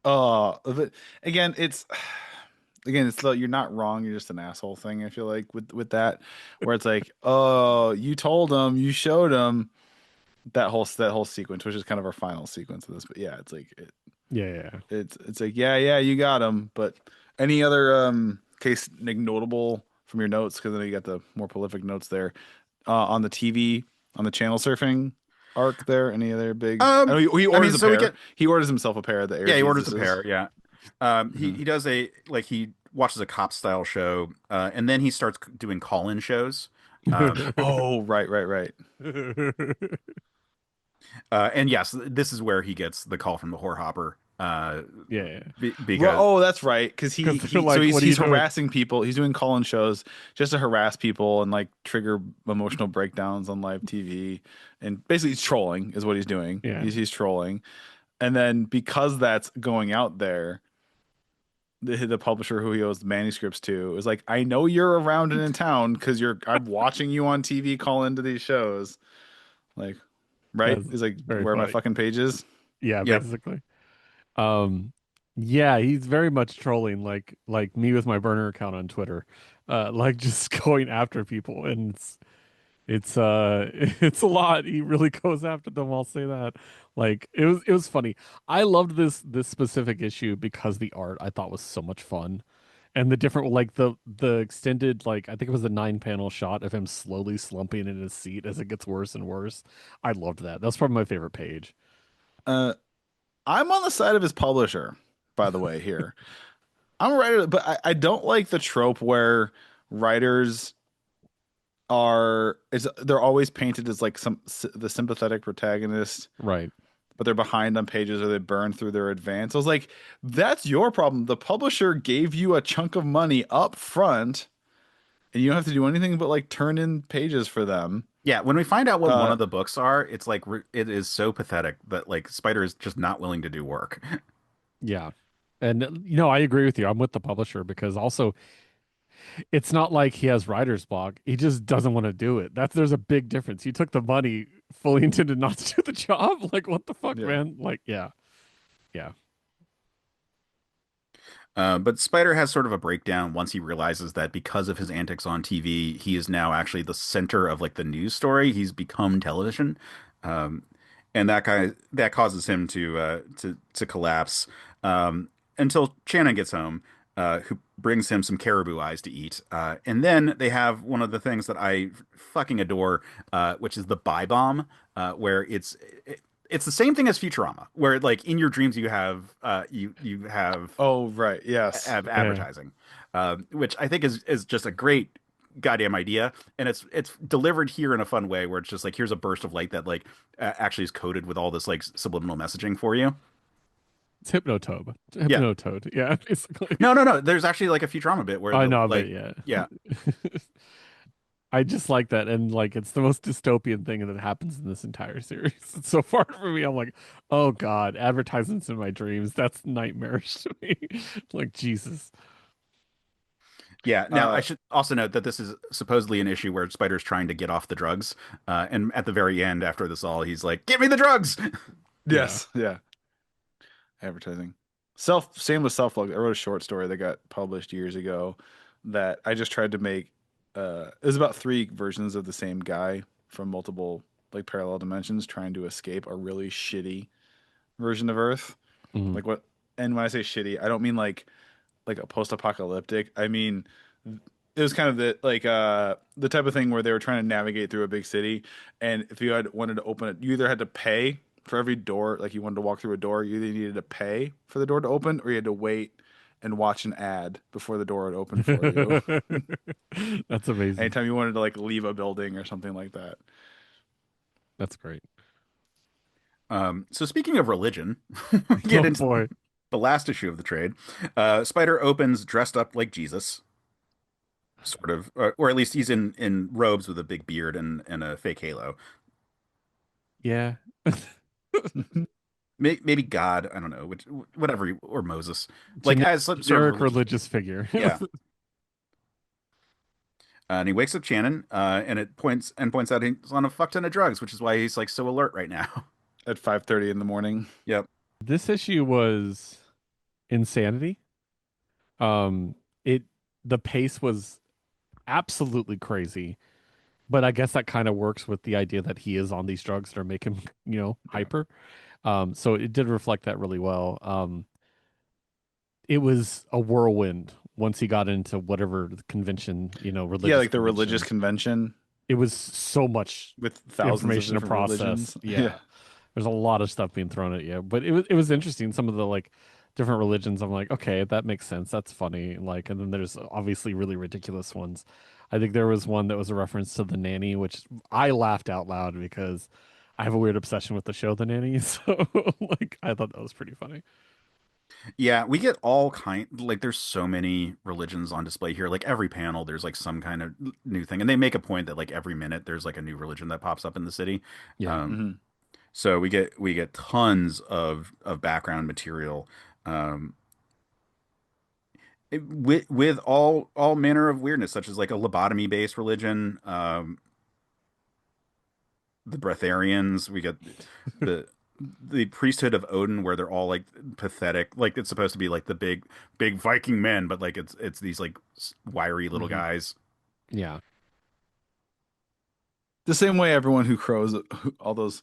but again, it's you're not wrong. You're just an asshole thing. I feel like with that, where it's like, oh, you told him, you showed him that whole sequence, which is kind of our final sequence of this. But yeah, it's like Yeah, it's like yeah, you got him. But any other case notable from your notes, because then you got the more prolific notes there on the TV on the channel surfing arc there. Any other big? I know he I mean, orders a so we pair. get He orders himself a pair of the Air yeah, he orders a Jesuses. pair. Yeah. Hmm. He does a like he watches a cop style show, and then he starts doing call-in shows. yeah. Oh, right. And yes, this is where he gets the call from the whore hopper. Yeah. Because Oh, that's right. Because he Because they're he so like, what are you he's doing? harassing people. He's doing call-in shows just to harass people and like trigger emotional breakdowns on live TV. And basically, he's trolling is what he's doing. Yeah. He's trolling. And then because that's going out there, the publisher who he owes the manuscripts to is like, I know you're around and in town because I'm watching you on TV call into these shows. Like, right? That's He's like, very where are my funny. fucking pages? Yeah, yep. basically. Um, yeah, he's very much trolling, like me with my burner account on Twitter, like just going after people, and it's it's a lot. He really goes after them. I'll say that. Like it was funny. I loved this specific issue because the art I thought was so much fun. And the different like the extended like I think it was a 9 panel shot of him slowly slumping in his seat as it gets worse and worse. I loved that. That's probably my favorite page. Uh, I'm on the side of his publisher, by the way, here. I'm a writer, but I don't like the trope where writers they're always painted as like the sympathetic protagonist, Right. but they're behind on pages or they burn through their advance. I was like, that's your problem. The publisher gave you a chunk of money up front, and you don't have to do anything but like turn in pages for them. Yeah, when we find out what one Uh, of the books are, it's like it is so pathetic that like Spider is just not willing to do work. Yeah. And I agree with you. I'm with the publisher because also it's not like he has writer's block. He just doesn't want to do it. There's a big difference. He took the money fully intended not to do the job. Like what the fuck, yeah. man? Like, yeah. Yeah. But Spider has sort of a breakdown once he realizes that because of his antics on TV, he is now actually the center of like the news story. He's become television, um, and that causes him to collapse until Shannon gets home, who brings him some caribou eyes to eat, and then they have one of the things that I fucking adore, which is the buy bomb, where it's the same thing as Futurama, where like in your dreams you have you Oh, right. Yes. have Yeah. advertising, which I think is just a great goddamn idea, and it's delivered here in a fun way, where it's just like here's a burst of light that like actually is coded with all this like subliminal messaging for you. It's Hypnotoad. Yeah, Hypnotoad. Yeah, basically. no, there's actually like a Futurama bit where I the know, but like yeah. yeah. I just like that, and like it's the most dystopian thing that happens in this entire series. It's so far for me. I'm like, oh God, advertisements in my dreams. That's nightmarish to me. Like Jesus. Yeah. Now, I Uh, should also note that this is supposedly an issue where Spider's trying to get off the drugs, and at the very end, after this all, he's like, "Give me the drugs." Yeah. yes. Yeah. Advertising. Same with self-log. I wrote a short story that got published years ago that I just tried to make. It was about three versions of the same guy from multiple like parallel dimensions trying to escape a really shitty version of Earth. Mhm. Like what? And when I say shitty, I don't mean like a post-apocalyptic. I mean it was kind of the type of thing where they were trying to navigate through a big city, and if you had wanted to open it, you either had to pay for every door, like you wanted to walk through a door, you either needed to pay for the door to open, or you had to wait and watch an ad before the door would open for you. That's amazing. Anytime you wanted to like leave a building or something like that. That's great. So speaking of religion, we get Oh into boy. the last issue of the trade. Spider opens dressed up like Jesus, sort of, or at least he's in robes with a big beard and a fake halo. Yeah. Maybe God, I don't know, which whatever, or Moses, like as some sort of Generic religious. religious figure. Yeah. And he wakes up Shannon, and it points out he's on a fuck ton of drugs, which is why he's like so alert right now. At 5:30 in the morning. Yep. This issue was insanity. Um, it the pace was absolutely crazy, but I guess that kind of works with the idea that he is on these drugs that are making him, Yeah. hyper. So it did reflect that really well. It was a whirlwind once he got into whatever the convention, Yeah, religious like the religious convention. convention It was so much with thousands of information to different process. religions. Yeah. There's a lot of stuff being thrown at you, but it was interesting. Some of the like different religions, I'm like, okay, that makes sense. That's funny. Like, and then there's obviously really ridiculous ones. I think there was one that was a reference to the nanny, which I laughed out loud because I have a weird obsession with the show The Nanny. So like, I thought that was pretty funny. Yeah, we get all like there's so many religions on display here. Like every panel, there's like some kind of new thing, and they make a point that like every minute there's like a new religion that pops up in the city. Yeah. Um, Hmm. so we get tons of background material, um, with all manner of weirdness, such as like a lobotomy based religion, the Breatharians. We get the the priesthood of Odin, where they're all like pathetic. Like it's supposed to be like the big Viking men, but like it's these like wiry little Hmm. guys. Yeah. The same way everyone who crows, all those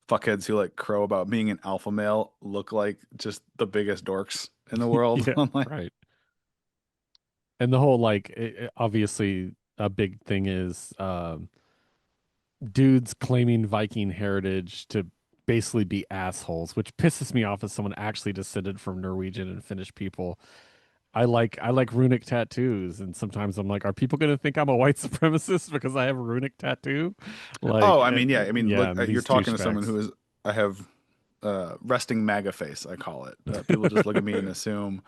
fuckheads who like crow about being an alpha male look like just the biggest dorks in the world. Yeah. I'm like, Right. And the whole like obviously a big thing is dudes claiming Viking heritage to basically be assholes, which pisses me off as someone actually descended from Norwegian and Finnish people. I like runic tattoos, and sometimes I'm like, are people going to think I'm a white supremacist because I have a runic tattoo? Like, oh, I mean, yeah, I mean, yeah, look, you're these talking to someone who douchebags. is, I have resting MAGA face, I call it. People just look at me and assume,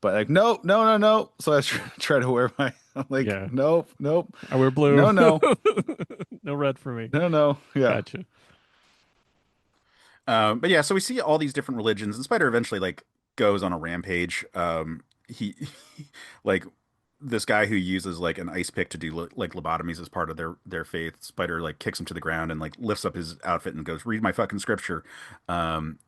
but like, no, no, no, no. So I try to wear my, I'm like, Yeah. nope, nope, I wear blue. no, no, No red for me. no, no. Yeah. Gotcha. But yeah, so we see all these different religions, and Spider eventually like goes on a rampage. He like this guy who uses like an ice pick to do like lobotomies as part of their faith. Spider like kicks him to the ground and like lifts up his outfit and goes, "Read my fucking scripture," um,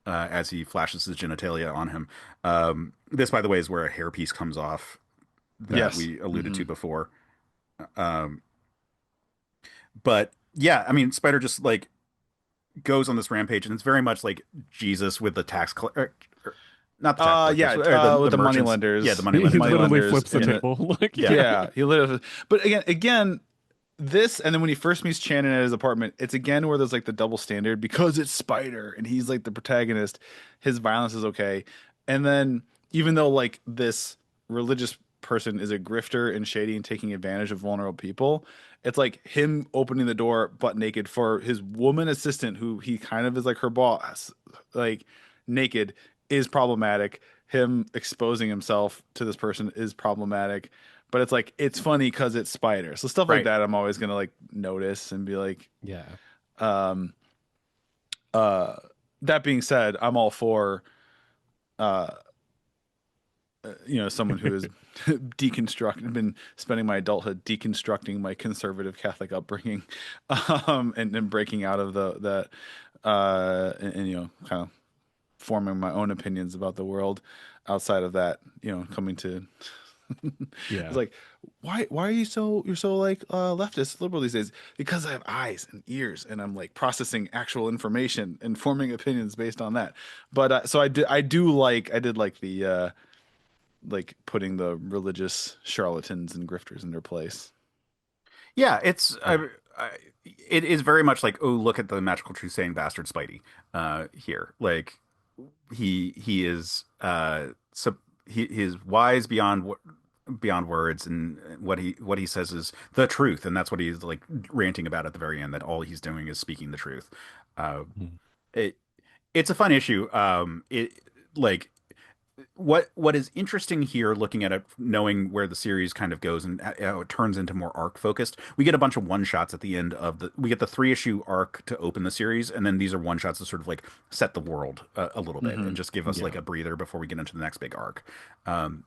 as he flashes his genitalia on him. This, by the way, is where a hairpiece comes off that Yes. we alluded Hmm. to before. Um, but yeah, I mean, Spider just like goes on this rampage, and it's very much like Jesus with the not the tax collectors, Yeah, or with the the money merchants. Yeah, the lenders, money He lenders. money literally lenders flips the in the table. Like, Yeah, yeah. yeah, he literally. But again, this, and then when he first meets Shannon at his apartment, it's again where there's like the double standard because it's Spider and he's like the protagonist. His violence is okay, and then even though like this religious person is a grifter and shady and taking advantage of vulnerable people, it's like him opening the door butt naked for his woman assistant, who he kind of is like her boss, like naked, is problematic. Him exposing himself to this person is problematic, but it's like it's funny because it's Spider. So stuff like right. that I'm always gonna like notice and be like, Yeah. um uh that being said, I'm all for uh someone who has deconstructed, been spending my adulthood deconstructing my conservative Catholic upbringing, and breaking out of that, and kind of forming my own opinions about the world outside of that, coming to it's Yeah. like, why are you're so like leftist liberal these days? Because I have eyes and ears and I'm like processing actual information and forming opinions based on that. But so I did like the like putting the religious charlatans and grifters in their place. Yeah, Yeah. it is very much like, oh, look at the magical truth saying bastard Spidey here. Like he is he is wise beyond beyond words, and what he says is the truth, and that's what he's like ranting about at the very end. That all he's doing is speaking the truth. Uh, Mhm. it it's a fun issue. It like what is interesting here, looking at it, knowing where the series kind of goes and how it turns into more arc focused. We get a bunch of one shots at the end of we get the 3 issue arc to open the series, and then these are one shots to sort of like set the world a little bit Hmm. and just give us like Yeah. a breather before we get into the next big arc. Um,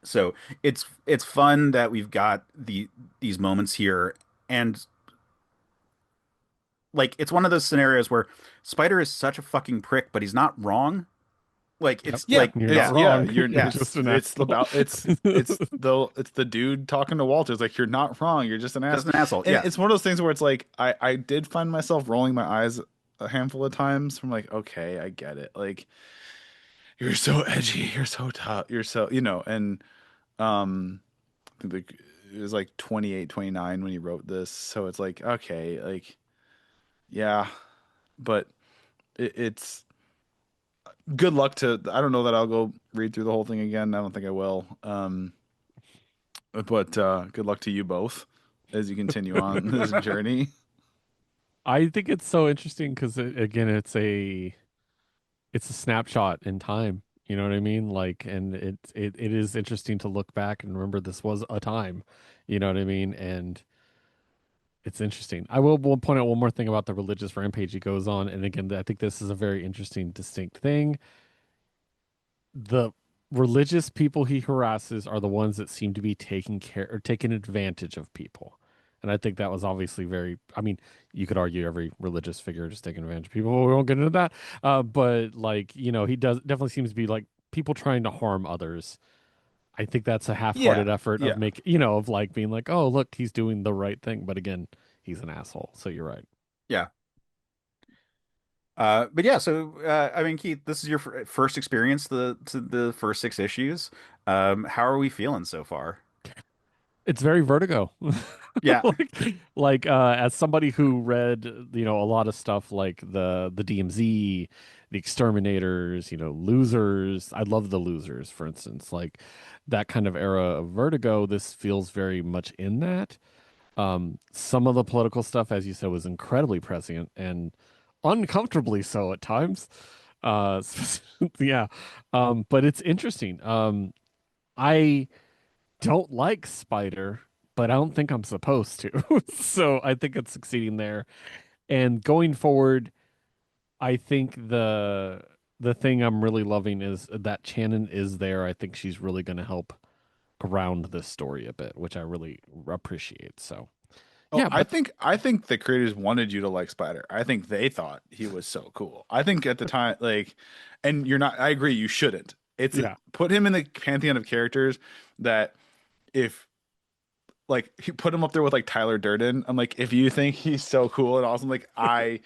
so it's fun that we've got these moments here, and like it's one of those scenarios where Spider is such a fucking prick, but he's not wrong. Like Yep. it's Yeah, like You're not yeah, yeah, wrong. you're You're yeah. just an it's asshole. about it's the dude talking to Walter. It's like, you're not wrong, you're just an ass. Just an asshole. And Yeah. it's one of those things where it's like I did find myself rolling my eyes a handful of times from like, okay, I get it. Like, you're so edgy, you're so tough, you're so, and um I think like it was like 28, 29 when he wrote this. So it's like, okay, like, yeah, but it's good luck to, I don't know that I'll go read through the whole thing again. I don't think I will. But good luck to you both as you continue on this journey. I think it's so interesting because again, it's a snapshot in time. You know what I mean? Like, and it is interesting to look back and remember this was a time. You know what I mean? And it's interesting. Will point out one more thing about the religious rampage he goes on, and again, I think this is a very interesting, distinct thing. The religious people he harasses are the ones that seem to be taking care or taking advantage of people. And I think that was obviously very, I mean, you could argue every religious figure just taking advantage of people. We won't get into that. But like, he does definitely seems to be like people trying to harm others. I think that's a half-hearted Yeah, effort of yeah, of like being like, oh, look, he's doing the right thing. But again, he's an asshole. So you're right. Yeah. But yeah, so I mean, Keith, this is your first experience to the first 6 issues. How are we feeling so far? It's very Vertigo. Yeah, As somebody who read, a lot of stuff like the DMZ, the Exterminators, Losers. I love the Losers, for instance. Like that kind of era of Vertigo, this feels very much in that. Some of the political stuff, as you said, was incredibly prescient and uncomfortably so at times. Uh, yeah. But it's interesting. I don't like Spider, but I don't think I'm supposed to. So I think it's succeeding there. And going forward, I think the thing I'm really loving is that Shannon is there. I think she's really going to help ground this story a bit, which I really appreciate. So, Oh, yeah, I but think I think the creators wanted you to like Spider. I think they thought he was so cool. I think at the time, like, and you're not. I agree. You shouldn't. yeah, Put him in the pantheon of characters that if like you put him up there with like Tyler Durden. I'm like, if you think he's so cool and awesome, like I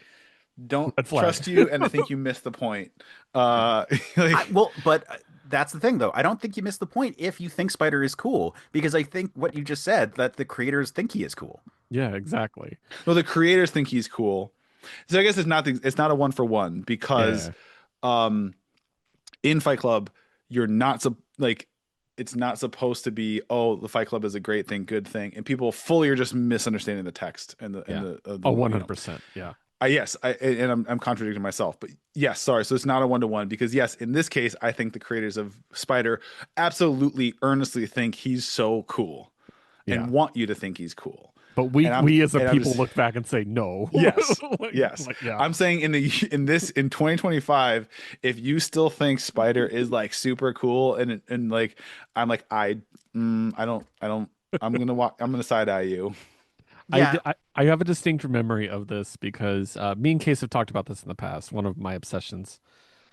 don't red flag. trust you, and I think you missed the point. Uh, like But that's the thing, though. I don't think you missed the point if you think Spider is cool, because I think what you just said, that the creators think he is cool. Yeah, exactly. no, the creators think he's cool. So I guess it's not a one for one because Yeah, um in Fight Club you're not like it's not supposed to be, oh, the Fight Club is a great thing, good thing, and people fully are just misunderstanding the text and yeah. the Oh, you know. 100%. Yeah, Yes, and I'm contradicting myself, but yes, sorry. So it's not a one to one because yes, in this case, I think the creators of Spider absolutely earnestly think he's so cool yeah. and want you to think he's cool. But And we as a I'm people just look back and say no. yes, like, yes. yeah, I'm saying in 2025, if you still think Spider is like super cool and like I'm like I don't I'm gonna side eye you. Yeah, I have a distinct memory of this because me and Case have talked about this in the past. One of my obsessions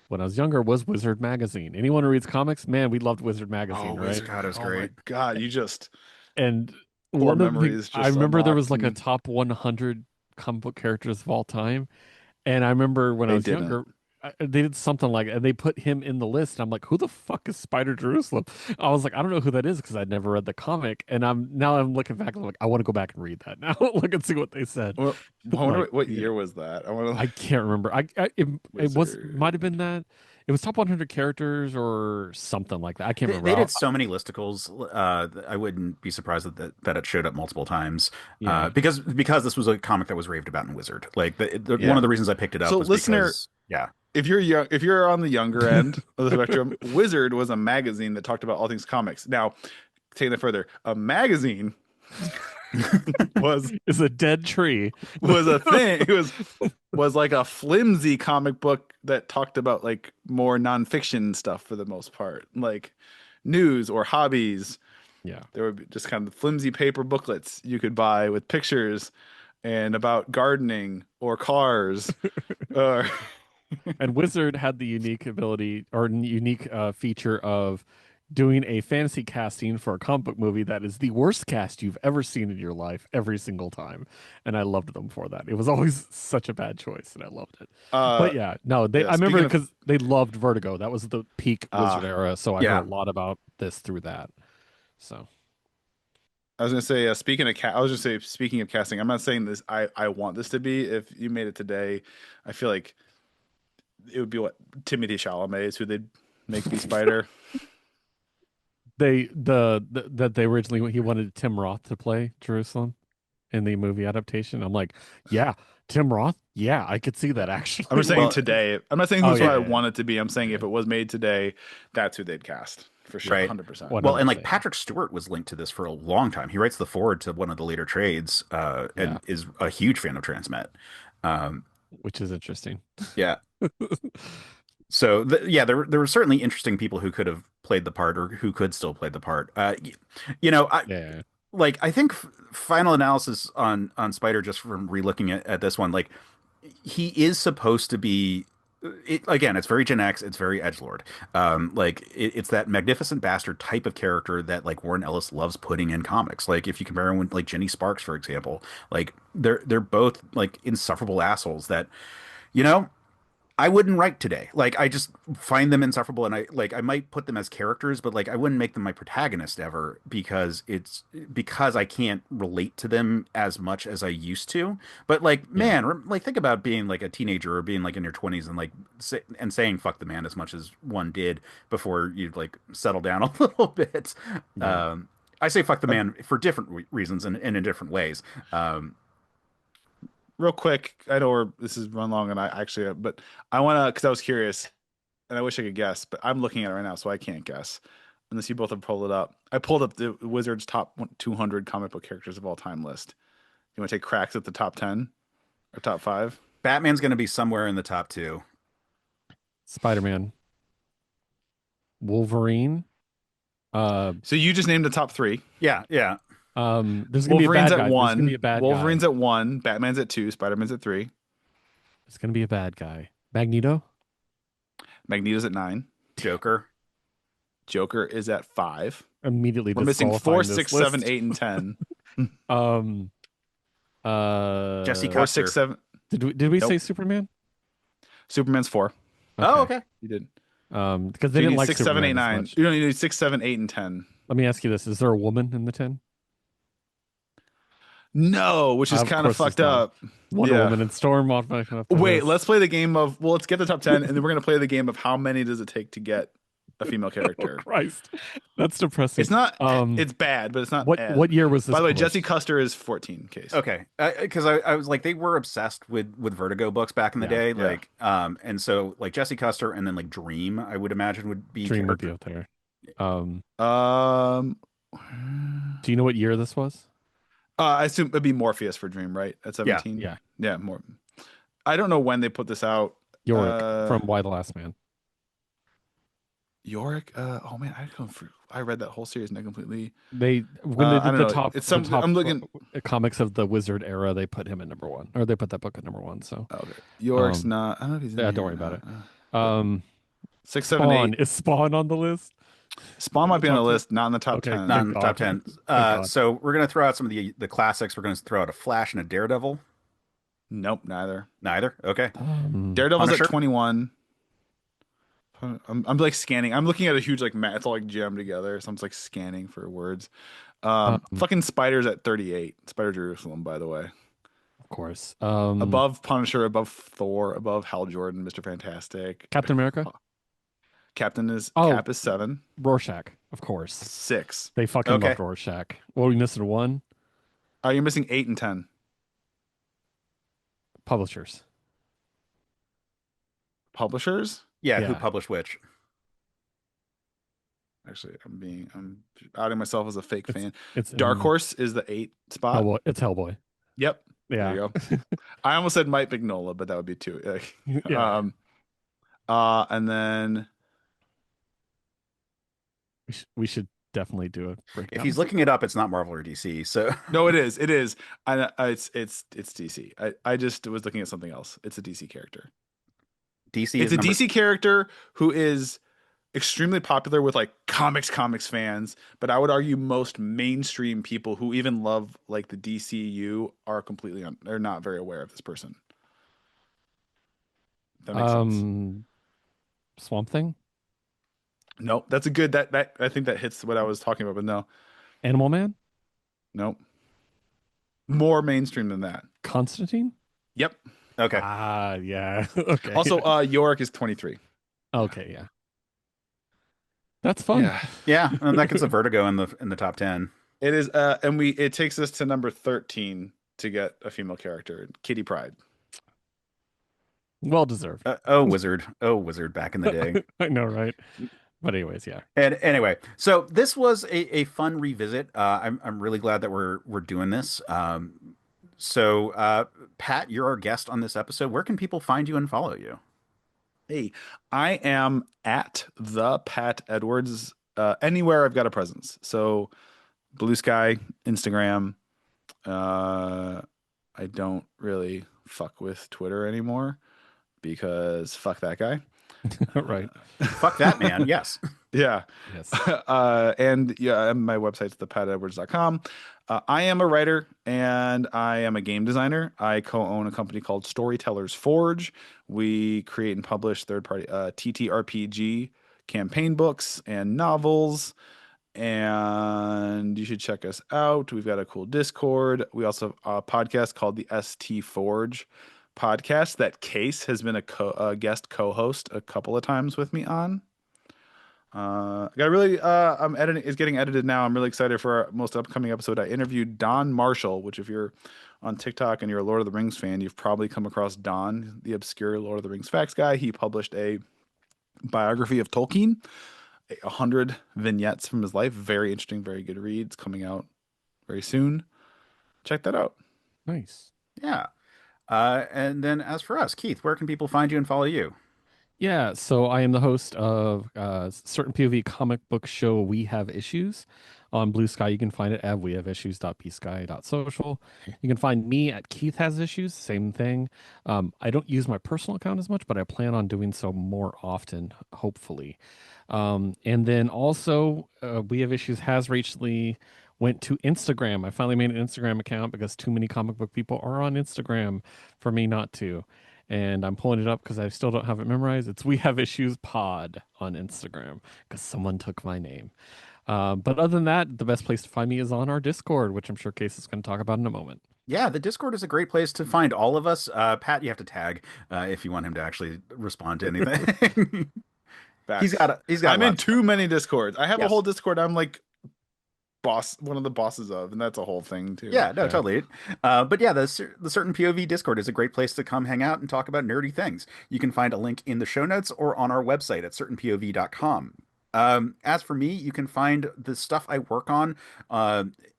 when I was younger was Wizard Magazine. Anyone who reads comics, man, we loved Wizard Oh, Magazine, right? Wizard. God, it was Oh my great. God, you just And core one of the memories I just remember there was unlocked like a and top 100 comic book characters of all time. And I remember when I they was didn't. younger, they did something like, and they put him in the list. I'm like, who the fuck is Spider Jerusalem? I was like, I don't know who that is because I'd never read the comic. And I'm looking back, I'm like, I want to go back and read that now. Look and see what they said. Well, I wonder Like, what yeah, year was that? I want to I can't remember. It was might have Wizard. been that. It was top 100 characters or something like that. I can't remember. They did so many listicles. I wouldn't be surprised that it showed up multiple times. Yeah. Because this was a comic that was raved about in Wizard. Like one Yeah. of the reasons I picked it So, up was listener, because yeah. if you're young, if you're on the younger end of the spectrum, Wizard was a magazine that talked about all things comics. Now, taking it further, a magazine was It's a dead tree. was a thing. It was like a flimsy comic book that talked about like more nonfiction stuff for the most part, like news or hobbies. Yeah. There would be just kind of flimsy paper booklets you could buy with pictures and about gardening or cars. Or And Wizard had the unique ability or unique feature of doing a fantasy casting for a comic book movie that is the worst cast you've ever seen in your life every single time. And I loved them for that. It was always such a bad choice, and I loved it. But uh, yeah, no, they yeah. I remember Speaking of because they loved Vertigo. That was the peak Wizard era, so I heard a Yeah. lot about this through that. So I was gonna say, I was just say, speaking of casting, I'm not saying this. I want this to be. If you made it today, I feel like it would be what Timothy Chalamet is who they'd make be Spider. that they originally he wanted Tim Roth to play Jerusalem in the movie adaptation. I'm like, yeah, Tim Roth. Yeah, I could see that I'm actually. just saying Well, today. I'm not saying Oh who's what yeah, I yeah, want it to be. I'm saying yeah. if it was made today, that's who they'd cast for sure, right. 100%. Well, and like 100%. Patrick Stewart was linked to this for a long time. He writes the forward to one of the later trades, Yeah, and is a huge fan of Transmet. Um, which is interesting. yeah. So yeah, there were certainly interesting people who could have played the part or who could still play the part. You know, Yeah, I think final analysis on Spider, just from relooking at this one, like he is supposed to be again, it's very Gen X, it's very edgelord. Like it's that magnificent bastard type of character that like Warren Ellis loves putting in comics. Like if you compare him with like Jenny Sparks, for example, like they're both like insufferable assholes that, you know, I wouldn't write today. Like I just find them insufferable, and I might put them as characters, but like I wouldn't make them my protagonist ever, because I can't relate to them as much as I used to. But like yeah, man, like think about being like a teenager or being like in your 20s and like saying fuck the man as much as one did before you like settle down a little bit. yeah. I say fuck the I'm, man for different reasons and in different ways. Um, real quick. I know this is run long, and I actually, but I want to because I was curious, and I wish I could guess, but I'm looking at it right now, so I can't guess unless you both have pulled it up. I pulled up the Wizards top 200 comic book characters of all time list. You want to take cracks at the top 10 or top five? Batman's going to be somewhere in the top two. Spider-Man, Wolverine. So you just named the top three. Yeah, yeah. There's gonna be a Wolverine's bad at guy. There's gonna be one. a bad Wolverine's guy. at one. Batman's at two. Spider-Man's at three. There's gonna be a bad guy. Magneto. Magneto's at nine. Joker. Joker is at five. Immediately We're missing 4, disqualifying this 6, 7, list. 8, and 10. Um. Jesse 4, Custer. 6, 7. Did we Nope. say Superman? Superman's 4. Oh, okay. You did. Because So they you didn't need like 6, Superman 7, 8, as 9. much. You don't need 6, 7, 8, and 10. Let me ask you this: is there a woman in the 10? No, which is Of kind of course fucked there's not. up. Wonder Yeah. Woman and Storm off my kind of Wait, list. let's play the game of, well, let's get the top 10, and then we're going to play the game of how many does it take to get a female character. Oh, Christ, that's depressing. It's not, Um, it's bad, but it's not what as- what year was this? By the way, published? Jesse Custer is 14 case. Okay, because I was like, they were obsessed with Vertigo books back in the Yeah, day, yeah. like and so like Jesse Custer and then like Dream, I would imagine would be Dream would be character. up there. Do you know what year this was? I assume it'd be Morpheus for Dream, right? At 17? Yeah. Yeah, more. I don't know when they put this out. Yorick from Why the Last Man. Yorick? Oh man, I read that whole series and I completely. They when I they don't did the know. top, It's some- the top I'm looking- comics of the Wizard era, they put him at number one, or they put that book at number one. So Okay. Yorick's Um, not. I don't know if he's in yeah, here don't or worry about not. um, 6, 7, Spawn 8. is Spawn on the list. Spawn might be on the Top 10. list, not in the top Okay, 10. Not in the God. top 10. God. So we're gonna throw out some of the classics. We're gonna throw out a Flash and a Daredevil. Nope, neither. Neither. Okay. Daredevil's Punisher? at 21. I'm like scanning. I'm looking at a huge like map. It's all like jammed together. So I'm just like scanning for words. Fucking Spider's at 38. Spider Jerusalem, by the way. Of course. Above Punisher, above Thor, above Hal Jordan, Mr. Fantastic. Captain America, Captain is Oh. Cap is 7. Rorschach, of course. 6. They fucking Okay. loved Rorschach. What are we missing? One You're missing 8 and 10. publishers. Publishers? Yeah. Who Yeah. published which? Actually, I'm outing myself as a fake fan. It's Dark in Horse is the 8 spot. Hellboy. It's Hellboy. Yep. Yeah. There you go. I almost said Mike Mignola, but that would be too. Yeah. And then We should definitely do it. If he's looking it up, it's not Marvel or DC. So no, it is. It is. It's DC. I just was looking at something else. It's a DC character. DC It's is a DC character who is extremely popular with like comics fans, but I would argue most mainstream people who even love like the DCU are completely they're not very aware of this person. If that makes sense. Swamp Thing, Nope, that's a good that I think that hits what I was talking about, but no, Animal Man, nope. More mainstream than that. Constantine. Yep. Okay. Yeah. Okay. Also, Yorick is 23. okay, yeah. That's fun. Yeah, Yeah, and that gets a Vertigo in the top 10. it is. And it takes us to number 13 to get a female character, Kitty Pryde. Well deserved. Wizard. Oh, Wizard back in the day. I know, right? But anyways, yeah. And anyway, so this was a fun revisit. I'm really glad that we're doing this. So Pat, you're our guest on this episode. Where can people find you and follow you? Hey, I am at the Pat Edwards anywhere I've got a presence. So Blue Sky, Instagram. I don't really fuck with Twitter anymore because fuck that guy. Right. Fuck that man. Yes. Yeah. Yes. And yeah, my website's thepatedwards.com. I am a writer and I am a game designer. I co-own a company called Storytellers Forge. We create and publish third-party TTRPG campaign books and novels. And you should check us out. We've got a cool Discord. We also have a podcast called the ST Forge podcast that Case has been a guest co-host a couple of times with me on. Got really I'm editing it's getting edited now. I'm really excited for our most upcoming episode. I interviewed Don Marshall, which if you're on TikTok and you're a Lord of the Rings fan, you've probably come across Don, the obscure Lord of the Rings facts guy. He published a biography of Tolkien, 100 vignettes from his life. Very interesting, very good reads coming out very soon. Check that out. Nice. Yeah. And then as for us, Keith, where can people find you and follow you? Yeah, so I am the host of certain POV comic book show We Have Issues on Blue Sky. You can find it at wehaveissues.bsky.social. You can find me at Keith Has Issues, same thing. I don't use my personal account as much, but I plan on doing so more often, hopefully. And then also, We Have Issues has recently went to Instagram. I finally made an Instagram account because too many comic book people are on Instagram for me not to. And I'm pulling it up because I still don't have it memorized. It's We Have Issues Pod on Instagram because someone took my name. But other than that, the best place to find me is on our Discord, which I'm sure Case is going to talk about in a moment. Yeah, the Discord is a great place to find all of us. Pat, you have to tag if you want him to actually respond to anything. Facts. He's got I'm a in lot. too many Discords. I have a Yes. whole Discord I'm like one of the bosses of, and that's a whole thing too. Yeah, no, Yeah. totally. But yeah, the Certain POV Discord is a great place to come hang out and talk about nerdy things. You can find a link in the show notes or on our website at certainpov.com. As for me, you can find the stuff I work on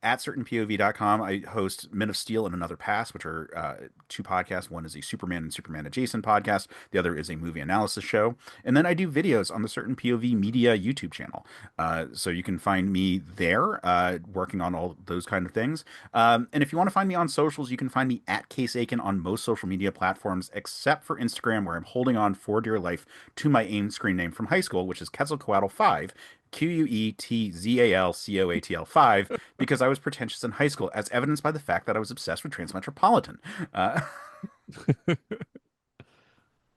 at certainpov.com. I host Men of Steel and Another Pass, which are two podcasts. One is a Superman and Superman adjacent podcast. The other is a movie analysis show. And then I do videos on the Certain POV Media YouTube channel. So you can find me there working on all those kind of things. And if you want to find me on socials, you can find me at Case Aiken on most social media platforms, except for Instagram, where I'm holding on for dear life to my AIM screen name from high school, which is Quetzalcoatl 5, Quetzalcoatl 5, because I was pretentious in high school, as evidenced by the fact that I was obsessed with Transmetropolitan. Uh,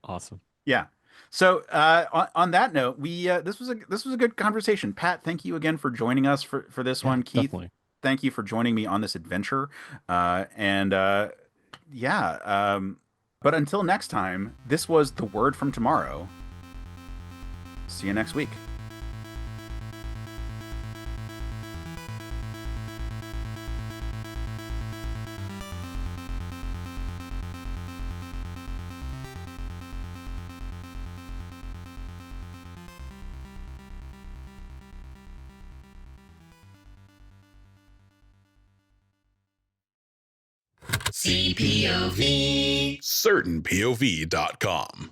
Awesome. yeah. So on that note, we this was a good conversation. Pat, thank you again for joining us for this Yeah, one. Keith, definitely. thank you for joining me on this adventure. And yeah, but until next time, this was The Word from Tomorrow. See you next week. CPOV. CertainPOV.com.